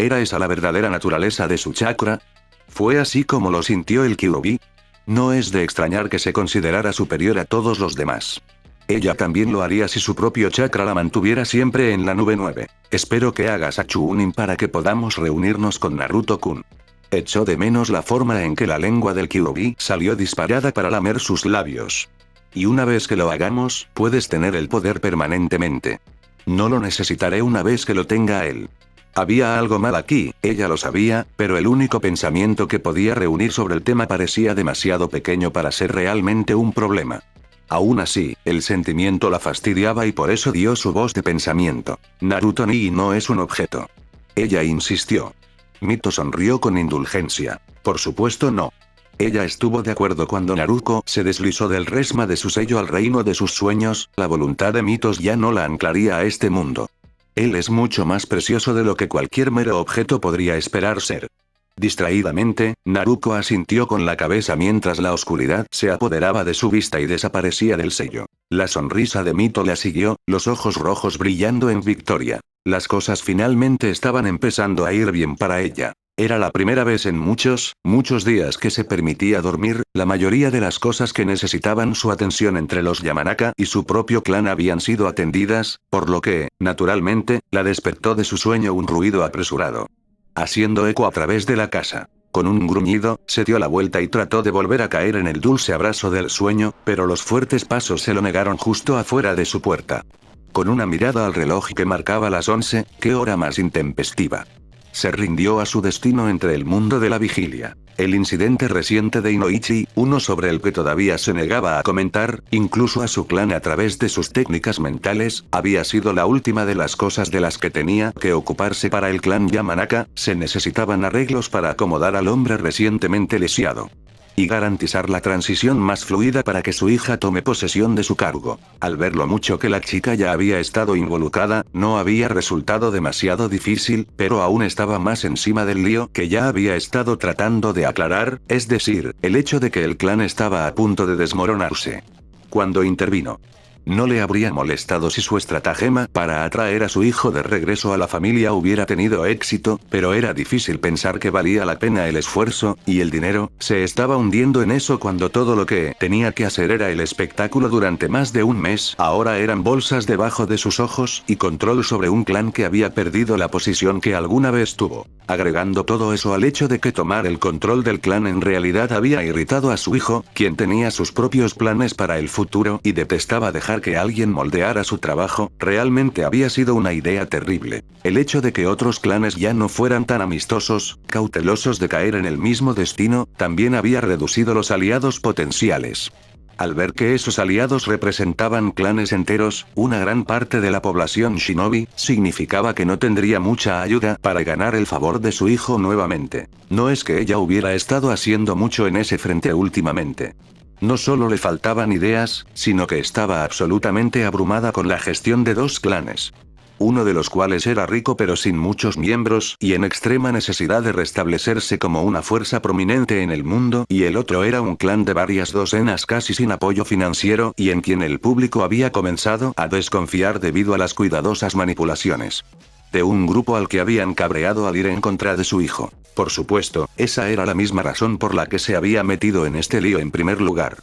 ¿Era esa la verdadera naturaleza de su chakra? ¿Fue así como lo sintió el Kyuubi? No es de extrañar que se considerara superior a todos los demás. Ella también lo haría si su propio chakra la mantuviera siempre en la nube 9. Espero que hagas a Chunin para que podamos reunirnos con Naruto-kun. Echó de menos la forma en que la lengua del Kyuubi salió disparada para lamer sus labios. Y una vez que lo hagamos, puedes tener el poder permanentemente. No lo necesitaré una vez que lo tenga él. Había algo mal aquí, ella lo sabía, pero el único pensamiento que podía reunir sobre el tema parecía demasiado pequeño para ser realmente un problema. Aún así, el sentimiento la fastidiaba y por eso dio su voz de pensamiento. Naruto ni no es un objeto. Ella insistió. Mito sonrió con indulgencia. Por supuesto no. Ella estuvo de acuerdo cuando Naruto se deslizó del resma de su sello al reino de sus sueños, la voluntad de Mitos ya no la anclaría a este mundo. Él es mucho más precioso de lo que cualquier mero objeto podría esperar ser. Distraídamente, Naruko asintió con la cabeza mientras la oscuridad se apoderaba de su vista y desaparecía del sello. La sonrisa de Mito la siguió, los ojos rojos brillando en victoria. Las cosas finalmente estaban empezando a ir bien para ella. Era la primera vez en muchos días que se permitía dormir, la mayoría de las cosas que necesitaban su atención entre los Yamanaka y su propio clan habían sido atendidas, por lo que, naturalmente, la despertó de su sueño un ruido apresurado. Haciendo eco a través de la casa. Con un gruñido, se dio la vuelta y trató de volver a caer en el dulce abrazo del sueño, pero los fuertes pasos se lo negaron justo afuera de su puerta. Con una mirada al reloj que marcaba las 11, qué hora más intempestiva. Se rindió a su destino entre el mundo de la vigilia. El incidente reciente de Inoichi, uno sobre el que todavía se negaba a comentar, incluso a su clan a través de sus técnicas mentales, había sido la última de las cosas de las que tenía que ocuparse para el clan Yamanaka. Se necesitaban arreglos para acomodar al hombre recientemente lesionado y garantizar la transición más fluida para que su hija tome posesión de su cargo. Al ver lo mucho que la chica ya había estado involucrada, no había resultado demasiado difícil, pero aún estaba más encima del lío que ya había estado tratando de aclarar, es decir, el hecho de que el clan estaba a punto de desmoronarse. Cuando intervino. No le habría molestado si su estratagema para atraer a su hijo de regreso a la familia hubiera tenido éxito, pero era difícil pensar que valía la pena el esfuerzo, y el dinero. Se estaba hundiendo en eso cuando todo lo que tenía que hacer era el espectáculo durante más de un mes. Ahora eran bolsas debajo de sus ojos y control sobre un clan que había perdido la posición que alguna vez tuvo. Agregando todo eso al hecho de que tomar el control del clan en realidad había irritado a su hijo, quien tenía sus propios planes para el futuro y detestaba dejar que alguien moldeara su trabajo, realmente había sido una idea terrible. El hecho de que otros clanes ya no fueran tan amistosos, cautelosos de caer en el mismo destino, también había reducido los aliados potenciales. Al ver que esos aliados representaban clanes enteros, una gran parte de la población shinobi, significaba que no tendría mucha ayuda para ganar el favor de su hijo nuevamente. No es que ella hubiera estado haciendo mucho en ese frente últimamente. No solo le faltaban ideas, sino que estaba absolutamente abrumada con la gestión de dos clanes. Uno de los cuales era rico pero sin muchos miembros y en extrema necesidad de restablecerse como una fuerza prominente en el mundo, y el otro era un clan de varias docenas casi sin apoyo financiero y en quien el público había comenzado a desconfiar debido a las cuidadosas manipulaciones de un grupo al que habían cabreado al ir en contra de su hijo. Por supuesto, esa era la misma razón por la que se había metido en este lío en primer lugar.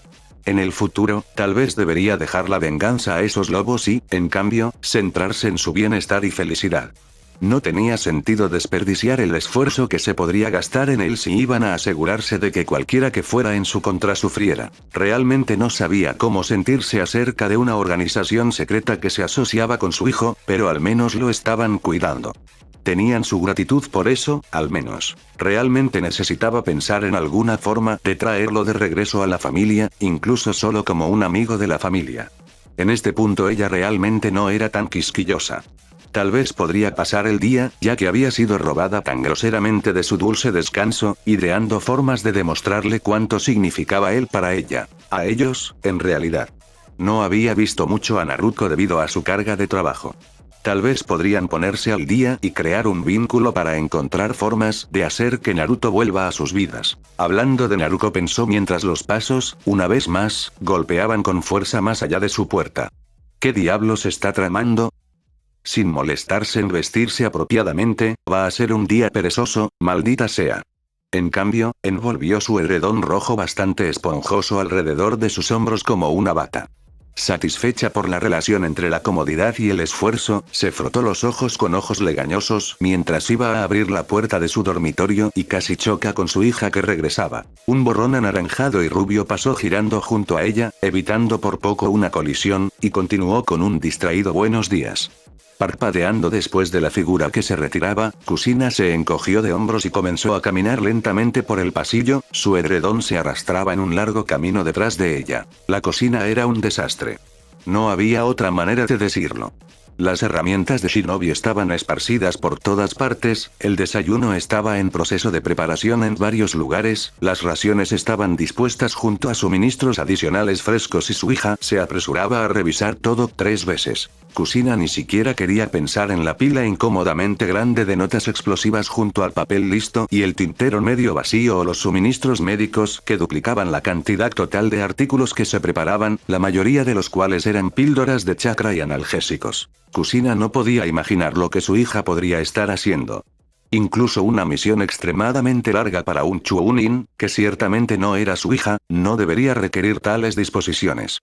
En el futuro, tal vez debería dejar la venganza a esos lobos y, en cambio, centrarse en su bienestar y felicidad. No tenía sentido desperdiciar el esfuerzo que se podría gastar en él si iban a asegurarse de que cualquiera que fuera en su contra sufriera. Realmente no sabía cómo sentirse acerca de una organización secreta que se asociaba con su hijo, pero al menos lo estaban cuidando. Tenían su gratitud por eso, al menos. Realmente necesitaba pensar en alguna forma de traerlo de regreso a la familia, incluso solo como un amigo de la familia. En este punto ella realmente no era tan quisquillosa. Tal vez podría pasar el día, ya que había sido robada tan groseramente de su dulce descanso, ideando formas de demostrarle cuánto significaba él para ella. A ellos, en realidad. No había visto mucho a Naruto debido a su carga de trabajo. Tal vez podrían ponerse al día y crear un vínculo para encontrar formas de hacer que Naruto vuelva a sus vidas. Hablando de Naruto pensó mientras los pasos, una vez más, golpeaban con fuerza más allá de su puerta. ¿Qué diablos está tramando? Sin molestarse en vestirse apropiadamente, va a ser un día perezoso, maldita sea. En cambio, envolvió su edredón rojo bastante esponjoso alrededor de sus hombros como una bata. Satisfecha por la relación entre la comodidad y el esfuerzo, se frotó los ojos con ojos legañosos mientras iba a abrir la puerta de su dormitorio y casi choca con su hija que regresaba. Un borrón anaranjado y rubio pasó girando junto a ella, evitando por poco una colisión, y continuó con un distraído buenos días. Parpadeando después de la figura que se retiraba, Kusina se encogió de hombros y comenzó a caminar lentamente por el pasillo, su edredón se arrastraba en un largo camino detrás de ella. La cocina era un desastre. No había otra manera de decirlo. Las herramientas de Shinobi estaban esparcidas por todas partes, el desayuno estaba en proceso de preparación en varios lugares, las raciones estaban dispuestas junto a suministros adicionales frescos y su hija se apresuraba a revisar todo 3 veces. Kusina ni siquiera quería pensar en la pila incómodamente grande de notas explosivas junto al papel listo y el tintero medio vacío o los suministros médicos que duplicaban la cantidad total de artículos que se preparaban, la mayoría de los cuales eran píldoras de chakra y analgésicos. Kusina no podía imaginar lo que su hija podría estar haciendo. Incluso una misión extremadamente larga para un Chuunin, que ciertamente no era su hija, no debería requerir tales disposiciones.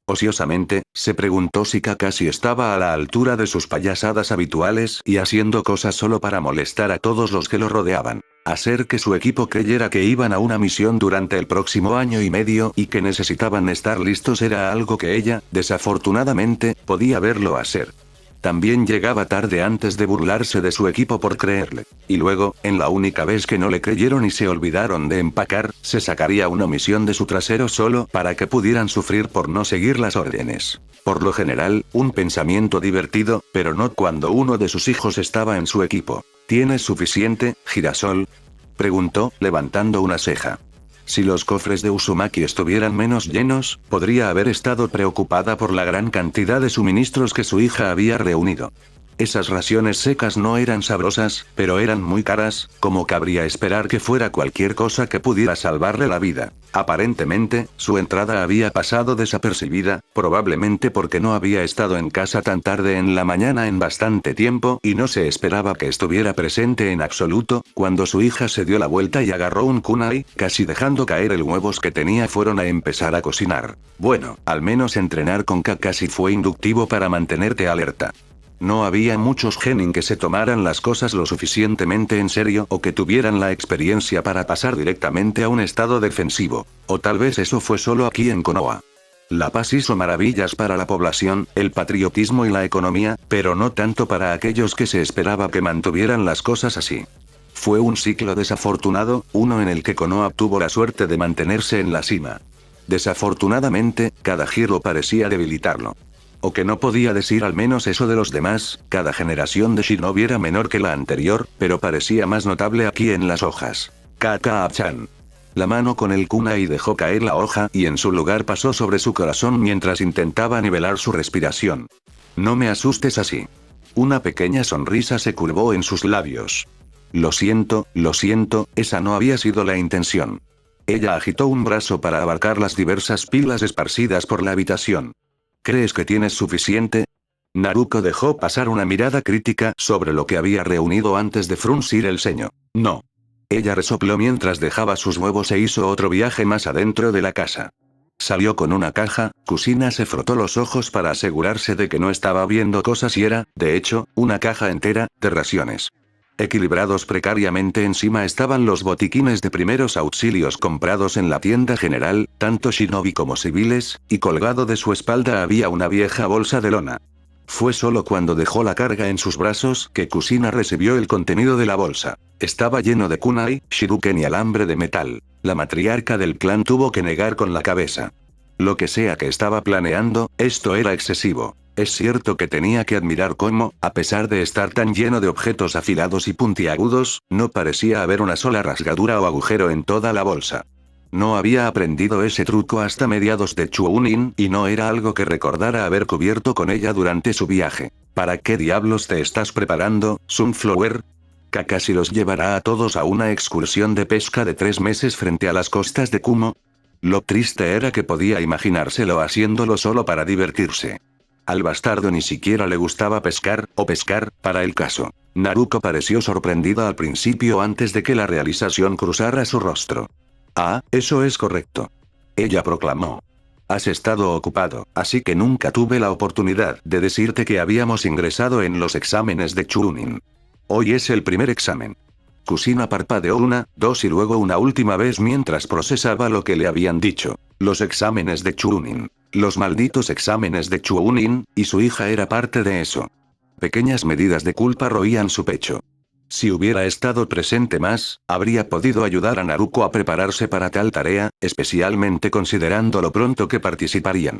Ociosamente, se preguntó si Kakashi estaba a la altura de sus payasadas habituales y haciendo cosas solo para molestar a todos los que lo rodeaban. Hacer que su equipo creyera que iban a una misión durante el próximo año y medio y que necesitaban estar listos era algo que ella, desafortunadamente, podía verlo hacer. También llegaba tarde antes de burlarse de su equipo por creerle. Y luego, en la única vez que no le creyeron y se olvidaron de empacar, se sacaría una misión de su trasero solo para que pudieran sufrir por no seguir las órdenes. Por lo general, un pensamiento divertido, pero no cuando uno de sus hijos estaba en su equipo. ¿Tienes suficiente, Girasol?, preguntó, levantando una ceja. Si los cofres de Uzumaki estuvieran menos llenos, podría haber estado preocupada por la gran cantidad de suministros que su hija había reunido. Esas raciones secas no eran sabrosas, pero eran muy caras, como cabría esperar que fuera cualquier cosa que pudiera salvarle la vida. Aparentemente, su entrada había pasado desapercibida, probablemente porque no había estado en casa tan tarde en la mañana en bastante tiempo y no se esperaba que estuviera presente en absoluto. Cuando su hija se dio la vuelta y agarró un kunai, casi dejando caer el huevos que tenía, fueron a empezar a cocinar. Bueno, al menos entrenar con Kakashi fue inductivo para mantenerte alerta. No había muchos genin que se tomaran las cosas lo suficientemente en serio o que tuvieran la experiencia para pasar directamente a un estado defensivo. O tal vez eso fue solo aquí en Konoha. La paz hizo maravillas para la población, el patriotismo y la economía, pero no tanto para aquellos que se esperaba que mantuvieran las cosas así. Fue un ciclo desafortunado, uno en el que Konoha tuvo la suerte de mantenerse en la cima. Desafortunadamente, cada giro parecía debilitarlo. O que no podía decir al menos eso de los demás, cada generación de shinobi era menor que la anterior, pero parecía más notable aquí en las hojas. Kaka-chan. La mano con el kunai dejó caer la hoja y en su lugar pasó sobre su corazón mientras intentaba nivelar su respiración. No me asustes así. Una pequeña sonrisa se curvó en sus labios. Lo siento, esa no había sido la intención. Ella agitó un brazo para abarcar las diversas pilas esparcidas por la habitación. ¿Crees que tienes suficiente? Naruko dejó pasar una mirada crítica sobre lo que había reunido antes de fruncir el ceño. No. Ella resopló mientras dejaba sus huevos e hizo otro viaje más adentro de la casa. Salió con una caja, Kusina se frotó los ojos para asegurarse de que no estaba viendo cosas y era, de hecho, una caja entera, de raciones. Equilibrados precariamente encima estaban los botiquines de primeros auxilios comprados en la tienda general, tanto shinobi como civiles, y colgado de su espalda había una vieja bolsa de lona. Fue solo cuando dejó la carga en sus brazos que Kusina recibió el contenido de la bolsa. Estaba lleno de kunai, shuriken y alambre de metal. La matriarca del clan tuvo que negar con la cabeza. Lo que sea que estaba planeando, esto era excesivo. Es cierto que tenía que admirar cómo, a pesar de estar tan lleno de objetos afilados y puntiagudos, no parecía haber una sola rasgadura o agujero en toda la bolsa. No había aprendido ese truco hasta mediados de Chuunin y no era algo que recordara haber cubierto con ella durante su viaje. ¿Para qué diablos te estás preparando, Sunflower? Kakashi los llevará a todos a una excursión de pesca de 3 meses frente a las costas de Kumo. Lo triste era que podía imaginárselo haciéndolo solo para divertirse. Al bastardo ni siquiera le gustaba pescar, para el caso. Naruko pareció sorprendida al principio antes de que la realización cruzara su rostro. Ah, eso es correcto. Ella proclamó. Has estado ocupado, así que nunca tuve la oportunidad de decirte que habíamos ingresado en los exámenes de Chuunin. Hoy es el primer examen. Kusina parpadeó 1, 2 y luego una última vez mientras procesaba lo que le habían dicho. Los exámenes de Chuunin. Los malditos exámenes de Chuunin, y su hija era parte de eso. Pequeñas medidas de culpa roían su pecho. Si hubiera estado presente más, habría podido ayudar a Naruko a prepararse para tal tarea, especialmente considerando lo pronto que participarían.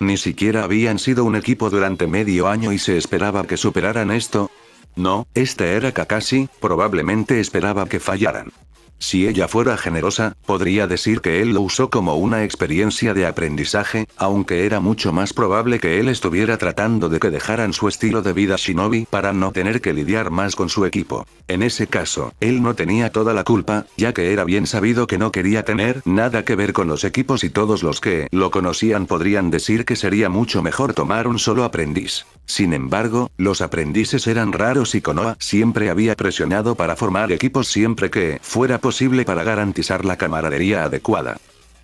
¿Ni siquiera habían sido un equipo durante medio año y se esperaba que superaran esto? No, este era Kakashi, probablemente esperaba que fallaran. Si ella fuera generosa, podría decir que él lo usó como una experiencia de aprendizaje, aunque era mucho más probable que él estuviera tratando de que dejaran su estilo de vida shinobi para no tener que lidiar más con su equipo. En ese caso, él no tenía toda la culpa, ya que era bien sabido que no quería tener nada que ver con los equipos y todos los que lo conocían podrían decir que sería mucho mejor tomar un solo aprendiz. Sin embargo, los aprendices eran raros y Konoha siempre había presionado para formar equipos siempre que fuera posible para garantizar la camaradería adecuada.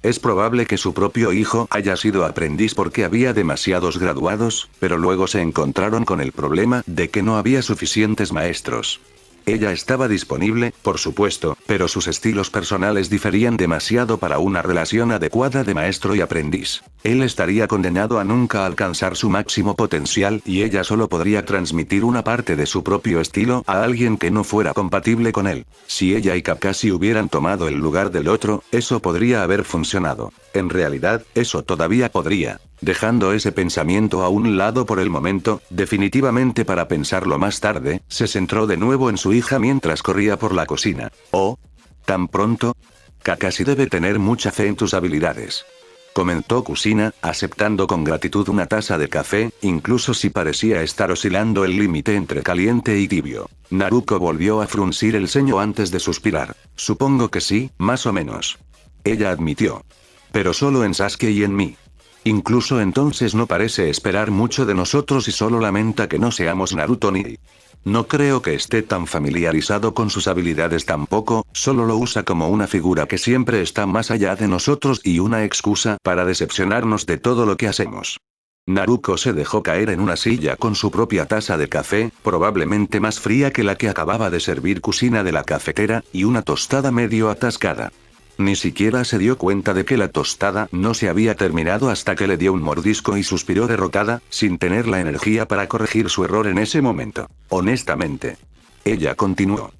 Es probable que su propio hijo haya sido aprendiz porque había demasiados graduados, pero luego se encontraron con el problema de que no había suficientes maestros. Ella estaba disponible, por supuesto, pero sus estilos personales diferían demasiado para una relación adecuada de maestro y aprendiz. Él estaría condenado a nunca alcanzar su máximo potencial y ella solo podría transmitir una parte de su propio estilo a alguien que no fuera compatible con él. Si ella y Kakashi hubieran tomado el lugar del otro, eso podría haber funcionado. En realidad, eso todavía podría. Dejando ese pensamiento a un lado por el momento, definitivamente para pensarlo más tarde, se centró de nuevo en su hija mientras corría por la cocina. «Oh, ¿tan pronto? Kakashi debe tener mucha fe en tus habilidades», comentó Kusina, aceptando con gratitud una taza de café, incluso si parecía estar oscilando el límite entre caliente y tibio. Naruto volvió a fruncir el ceño antes de suspirar. «Supongo que sí, más o menos», ella admitió. «Pero solo en Sasuke y en mí. Incluso entonces no parece esperar mucho de nosotros y solo lamenta que no seamos Naruto ni... No creo que esté tan familiarizado con sus habilidades tampoco, solo lo usa como una figura que siempre está más allá de nosotros y una excusa para decepcionarnos de todo lo que hacemos». Naruto se dejó caer en una silla con su propia taza de café, probablemente más fría que la que acababa de servir Kusina de la cafetera, y una tostada medio atascada. Ni siquiera se dio cuenta de que la tostada no se había terminado hasta que le dio un mordisco y suspiró derrotada, sin tener la energía para corregir su error en ese momento. «Honestamente», ella continuó,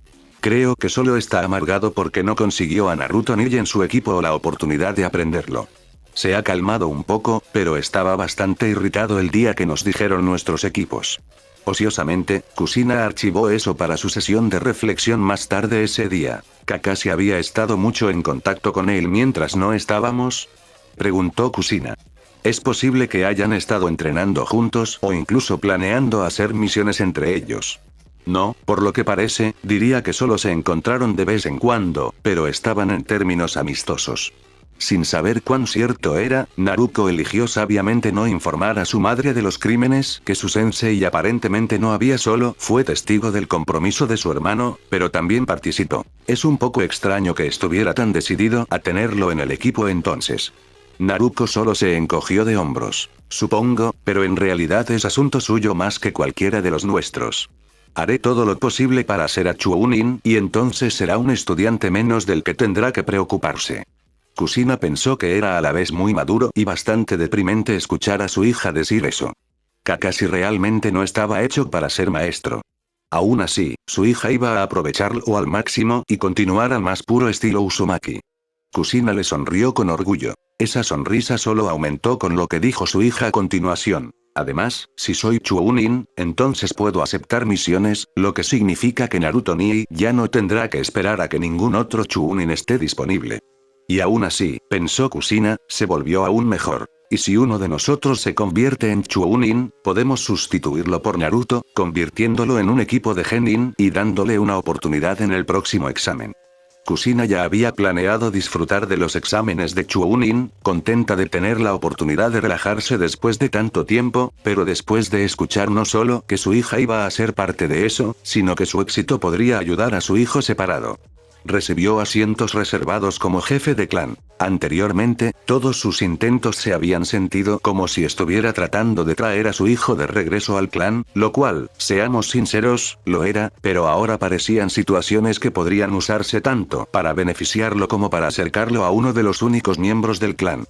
«creo que solo está amargado porque no consiguió a Naruto ni en su equipo o la oportunidad de aprenderlo. Se ha calmado un poco, pero estaba bastante irritado el día que nos dijeron nuestros equipos». Ociosamente, Kusina archivó eso para su sesión de reflexión más tarde ese día. «¿Kakashi había estado mucho en contacto con él mientras no estábamos?», preguntó Kusina. «Es posible que hayan estado entrenando juntos o incluso planeando hacer misiones entre ellos». «No, por lo que parece, diría que solo se encontraron de vez en cuando, pero estaban en términos amistosos». Sin saber cuán cierto era, Naruto eligió sabiamente no informar a su madre de los crímenes que su sensei aparentemente no había solo fue testigo del compromiso de su hermano, pero también participó. Es un poco extraño que estuviera tan decidido a tenerlo en el equipo entonces. Naruto solo se encogió de hombros. «Supongo, pero en realidad es asunto suyo más que cualquiera de los nuestros. Haré todo lo posible para hacer a Chunin y entonces será un estudiante menos del que tendrá que preocuparse». Kusina pensó que era a la vez muy maduro y bastante deprimente escuchar a su hija decir eso. Kakashi realmente no estaba hecho para ser maestro. Aún así, su hija iba a aprovecharlo al máximo y continuar al más puro estilo Uzumaki. Kusina le sonrió con orgullo. Esa sonrisa solo aumentó con lo que dijo su hija a continuación. «Además, si soy Chunin, entonces puedo aceptar misiones, lo que significa que Naruto Nii ya no tendrá que esperar a que ningún otro Chunin esté disponible». Y aún así, pensó Kusina, se volvió aún mejor. «Y si uno de nosotros se convierte en Chunin, podemos sustituirlo por Naruto, convirtiéndolo en un equipo de Genin y dándole una oportunidad en el próximo examen». Kusina ya había planeado disfrutar de los exámenes de Chunin, contenta de tener la oportunidad de relajarse después de tanto tiempo, pero después de escuchar no solo que su hija iba a ser parte de eso, sino que su éxito podría ayudar a su hijo separado. Recibió asientos reservados como jefe de clan. Anteriormente, todos sus intentos se habían sentido como si estuviera tratando de traer a su hijo de regreso al clan, lo cual, seamos sinceros, lo era, pero ahora parecían situaciones que podrían usarse tanto para beneficiarlo como para acercarlo a uno de los únicos miembros del clan.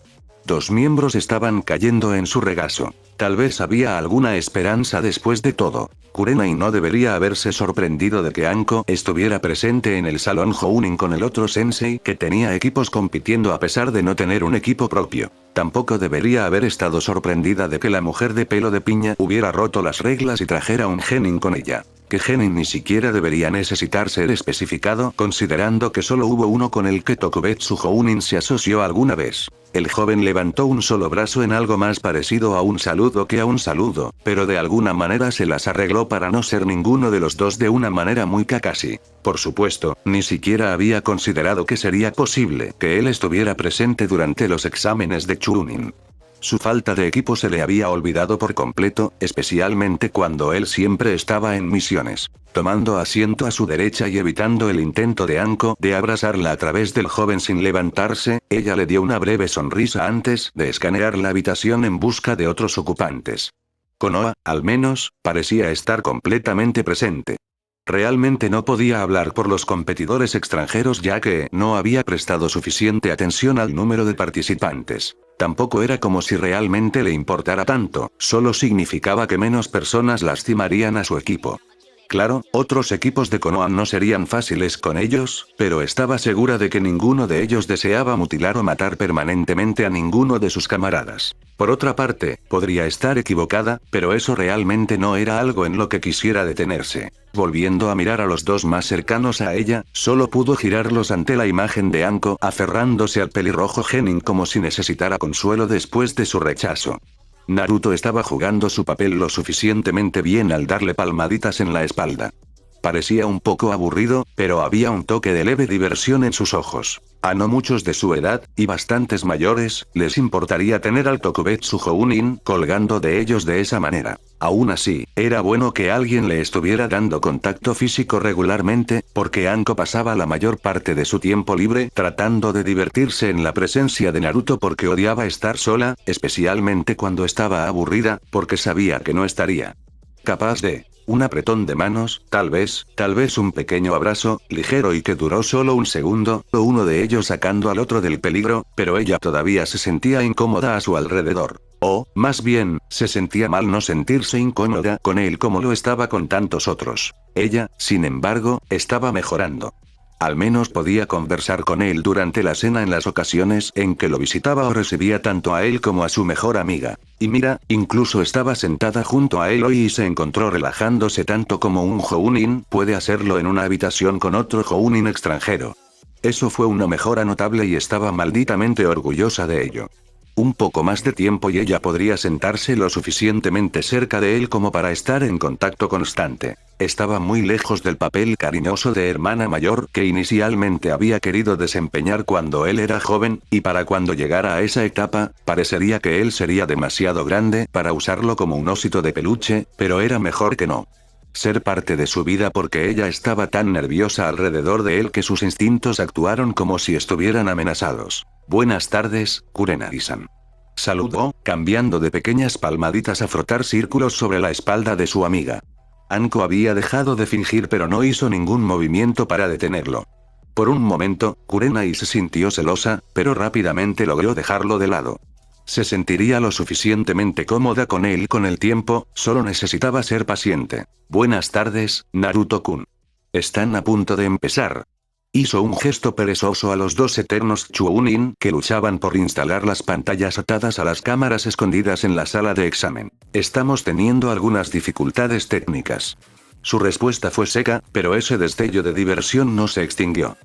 2 miembros estaban cayendo en su regazo. Tal vez había alguna esperanza después de todo. Kurenai no debería haberse sorprendido de que Anko estuviera presente en el salón Jounin con el otro sensei que tenía equipos compitiendo a pesar de no tener un equipo propio. Tampoco debería haber estado sorprendida de que la mujer de pelo de piña hubiera roto las reglas y trajera un genin con ella. Que genin ni siquiera debería necesitar ser especificado considerando que solo hubo uno con el que Tokubetsu Jounin se asoció alguna vez. El joven levantó un solo brazo en algo más parecido a un saludo que a un saludo, pero de alguna manera se las arregló para no ser ninguno de los dos de una manera muy Kakashi. Por supuesto, ni siquiera había considerado que sería posible que él estuviera presente durante los exámenes de Chunin. Su falta de equipo se le había olvidado por completo, especialmente cuando él siempre estaba en misiones. Tomando asiento a su derecha y evitando el intento de Anko de abrazarla a través del joven sin levantarse, ella le dio una breve sonrisa antes de escanear la habitación en busca de otros ocupantes. Konoha, al menos, parecía estar completamente presente. Realmente no podía hablar por los competidores extranjeros ya que no había prestado suficiente atención al número de participantes. Tampoco era como si realmente le importara tanto, solo significaba que menos personas lastimarían a su equipo. Claro, otros equipos de Konoha no serían fáciles con ellos, pero estaba segura de que ninguno de ellos deseaba mutilar o matar permanentemente a ninguno de sus camaradas. Por otra parte, podría estar equivocada, pero eso realmente no era algo en lo que quisiera detenerse. Volviendo a mirar a los dos más cercanos a ella, solo pudo girarlos ante la imagen de Anko aferrándose al pelirrojo genin como si necesitara consuelo después de su rechazo. Naruto estaba jugando su papel lo suficientemente bien al darle palmaditas en la espalda. Parecía un poco aburrido, pero había un toque de leve diversión en sus ojos. A no muchos de su edad, y bastantes mayores, les importaría tener al Tokubetsu Jounin colgando de ellos de esa manera. Aún así, era bueno que alguien le estuviera dando contacto físico regularmente, porque Anko pasaba la mayor parte de su tiempo libre tratando de divertirse en la presencia de Naruto porque odiaba estar sola, especialmente cuando estaba aburrida, porque sabía que no estaría capaz de un apretón de manos, tal vez un pequeño abrazo, ligero y que duró solo un segundo, o uno de ellos sacando al otro del peligro, pero ella todavía se sentía incómoda a su alrededor. O, más bien, se sentía mal no sentirse incómoda con él como lo estaba con tantos otros. Ella, sin embargo, estaba mejorando. Al menos podía conversar con él durante la cena en las ocasiones en que lo visitaba o recibía tanto a él como a su mejor amiga. Y mira, incluso estaba sentada junto a él hoy y se encontró relajándose tanto como un Jounin puede hacerlo en una habitación con otro Jounin extranjero. Eso fue una mejora notable y estaba malditamente orgullosa de ello. Un poco más de tiempo y ella podría sentarse lo suficientemente cerca de él como para estar en contacto constante. Estaba muy lejos del papel cariñoso de hermana mayor que inicialmente había querido desempeñar cuando él era joven, y para cuando llegara a esa etapa, parecería que él sería demasiado grande para usarlo como un osito de peluche, pero era mejor que no ser parte de su vida porque ella estaba tan nerviosa alrededor de él que sus instintos actuaron como si estuvieran amenazados. Buenas tardes, Kurenai-san. Saludó, cambiando de pequeñas palmaditas a frotar círculos sobre la espalda de su amiga. Anko había dejado de fingir pero no hizo ningún movimiento para detenerlo. Por un momento, Kurenai se sintió celosa, pero rápidamente logró dejarlo de lado. Se sentiría lo suficientemente cómoda con él con el tiempo, solo necesitaba ser paciente. Buenas tardes, Naruto-kun. Están a punto de empezar. Hizo un gesto perezoso a los dos eternos Chunin que luchaban por instalar las pantallas atadas a las cámaras escondidas en la sala de examen. Estamos teniendo algunas dificultades técnicas. Su respuesta fue seca, pero ese destello de diversión no se extinguió.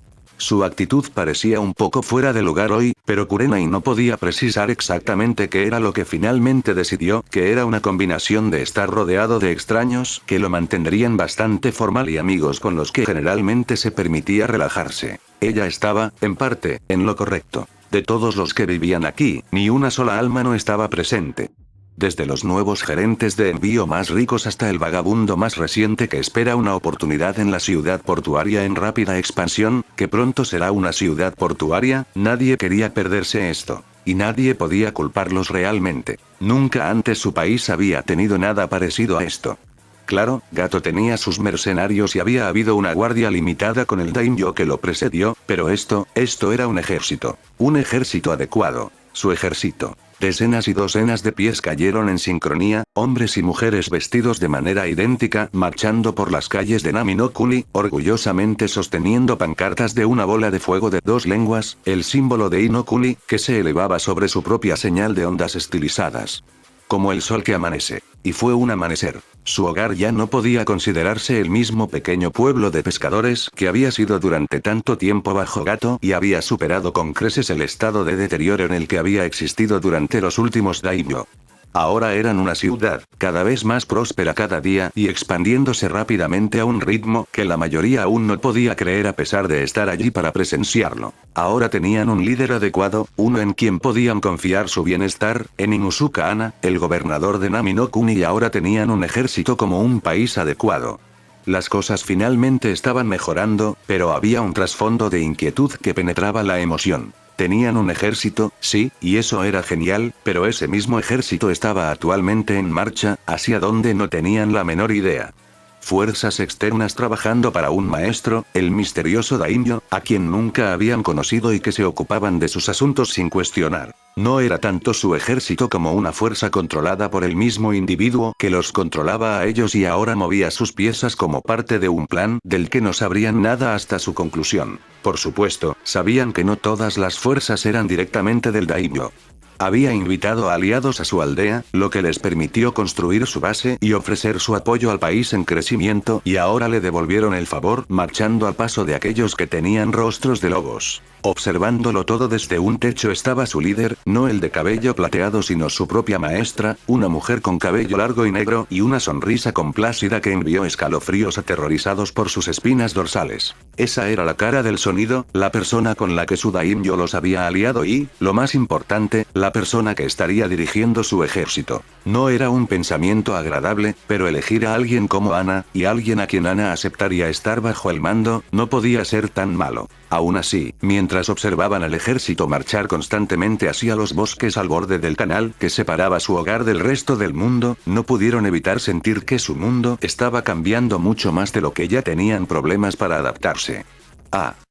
Su actitud parecía un poco fuera de lugar hoy, pero Kurenai no podía precisar exactamente qué era lo que finalmente decidió, que era una combinación de estar rodeado de extraños que lo mantendrían bastante formal y amigos con los que generalmente se permitía relajarse. Ella estaba, en parte, en lo correcto. De todos los que vivían aquí, ni una sola alma no estaba presente. Desde los nuevos gerentes de envío más ricos hasta el vagabundo más reciente que espera una oportunidad en la ciudad portuaria en rápida expansión, que pronto será una ciudad portuaria, nadie quería perderse esto. Y nadie podía culparlos realmente. Nunca antes su país había tenido nada parecido a esto. Claro, Gato tenía sus mercenarios y había habido una guardia limitada con el daimyo que lo precedió, pero esto era un ejército. Un ejército adecuado. Su ejército. Decenas y docenas de pies cayeron en sincronía, hombres y mujeres vestidos de manera idéntica, marchando por las calles de Nami no Kuni, orgullosamente sosteniendo pancartas de una bola de fuego de 2 lenguas, el símbolo de Inokuni, que se elevaba sobre su propia señal de ondas estilizadas. Como el sol que amanece. Y fue un amanecer. Su hogar ya no podía considerarse el mismo pequeño pueblo de pescadores que había sido durante tanto tiempo bajo Gato y había superado con creces el estado de deterioro en el que había existido durante los últimos daimyo. Ahora eran una ciudad, cada vez más próspera cada día y expandiéndose rápidamente a un ritmo que la mayoría aún no podía creer a pesar de estar allí para presenciarlo. Ahora tenían un líder adecuado, uno en quien podían confiar su bienestar, en Inuzuka Ana, el gobernador de Nami no Kuni, y ahora tenían un ejército como un país adecuado. Las cosas finalmente estaban mejorando, pero había un trasfondo de inquietud que penetraba la emoción. Tenían un ejército, sí, y eso era genial, pero ese mismo ejército estaba actualmente en marcha, hacia donde no tenían la menor idea. Fuerzas externas trabajando para un maestro, el misterioso daimyo, a quien nunca habían conocido y que se ocupaban de sus asuntos sin cuestionar. No era tanto su ejército como una fuerza controlada por el mismo individuo que los controlaba a ellos y ahora movía sus piezas como parte de un plan del que no sabrían nada hasta su conclusión. Por supuesto, sabían que no todas las fuerzas eran directamente del daimyo. Había invitado a aliados a su aldea, lo que les permitió construir su base y ofrecer su apoyo al país en crecimiento, y ahora le devolvieron el favor, marchando al paso de aquellos que tenían rostros de lobos. Observándolo todo desde un techo estaba su líder, no el de cabello plateado sino su propia maestra, una mujer con cabello largo y negro y una sonrisa complácida que envió escalofríos aterrorizados por sus espinas dorsales. Esa era la cara del sonido, la persona con la que su daimyo los había aliado y, lo más importante, la persona que estaría dirigiendo su ejército. No era un pensamiento agradable, pero elegir a alguien como Ana, y alguien a quien Ana aceptaría estar bajo el mando, no podía ser tan malo. Aún así, mientras observaban al ejército marchar constantemente hacia los bosques al borde del canal que separaba su hogar del resto del mundo, no pudieron evitar sentir que su mundo estaba cambiando mucho más de lo que ya tenían problemas para adaptarse.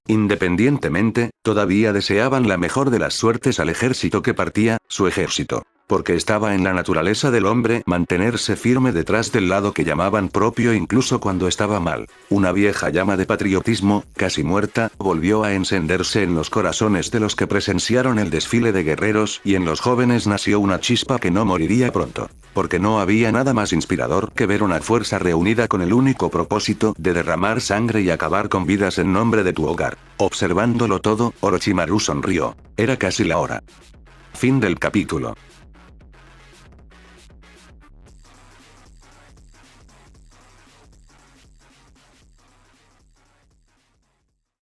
Independientemente, todavía deseaban la mejor de las suertes al ejército que partía, su ejército. Porque estaba en la naturaleza del hombre mantenerse firme detrás del lado que llamaban propio incluso cuando estaba mal. Una vieja llama de patriotismo, casi muerta, volvió a encenderse en los corazones de los que presenciaron el desfile de guerreros y en los jóvenes nació una chispa que no moriría pronto. Porque no había nada más inspirador que ver una fuerza reunida con el único propósito de derramar sangre y acabar con vidas en nombre de tu hogar. Observándolo todo, Orochimaru sonrió. Era casi la hora. Fin del capítulo.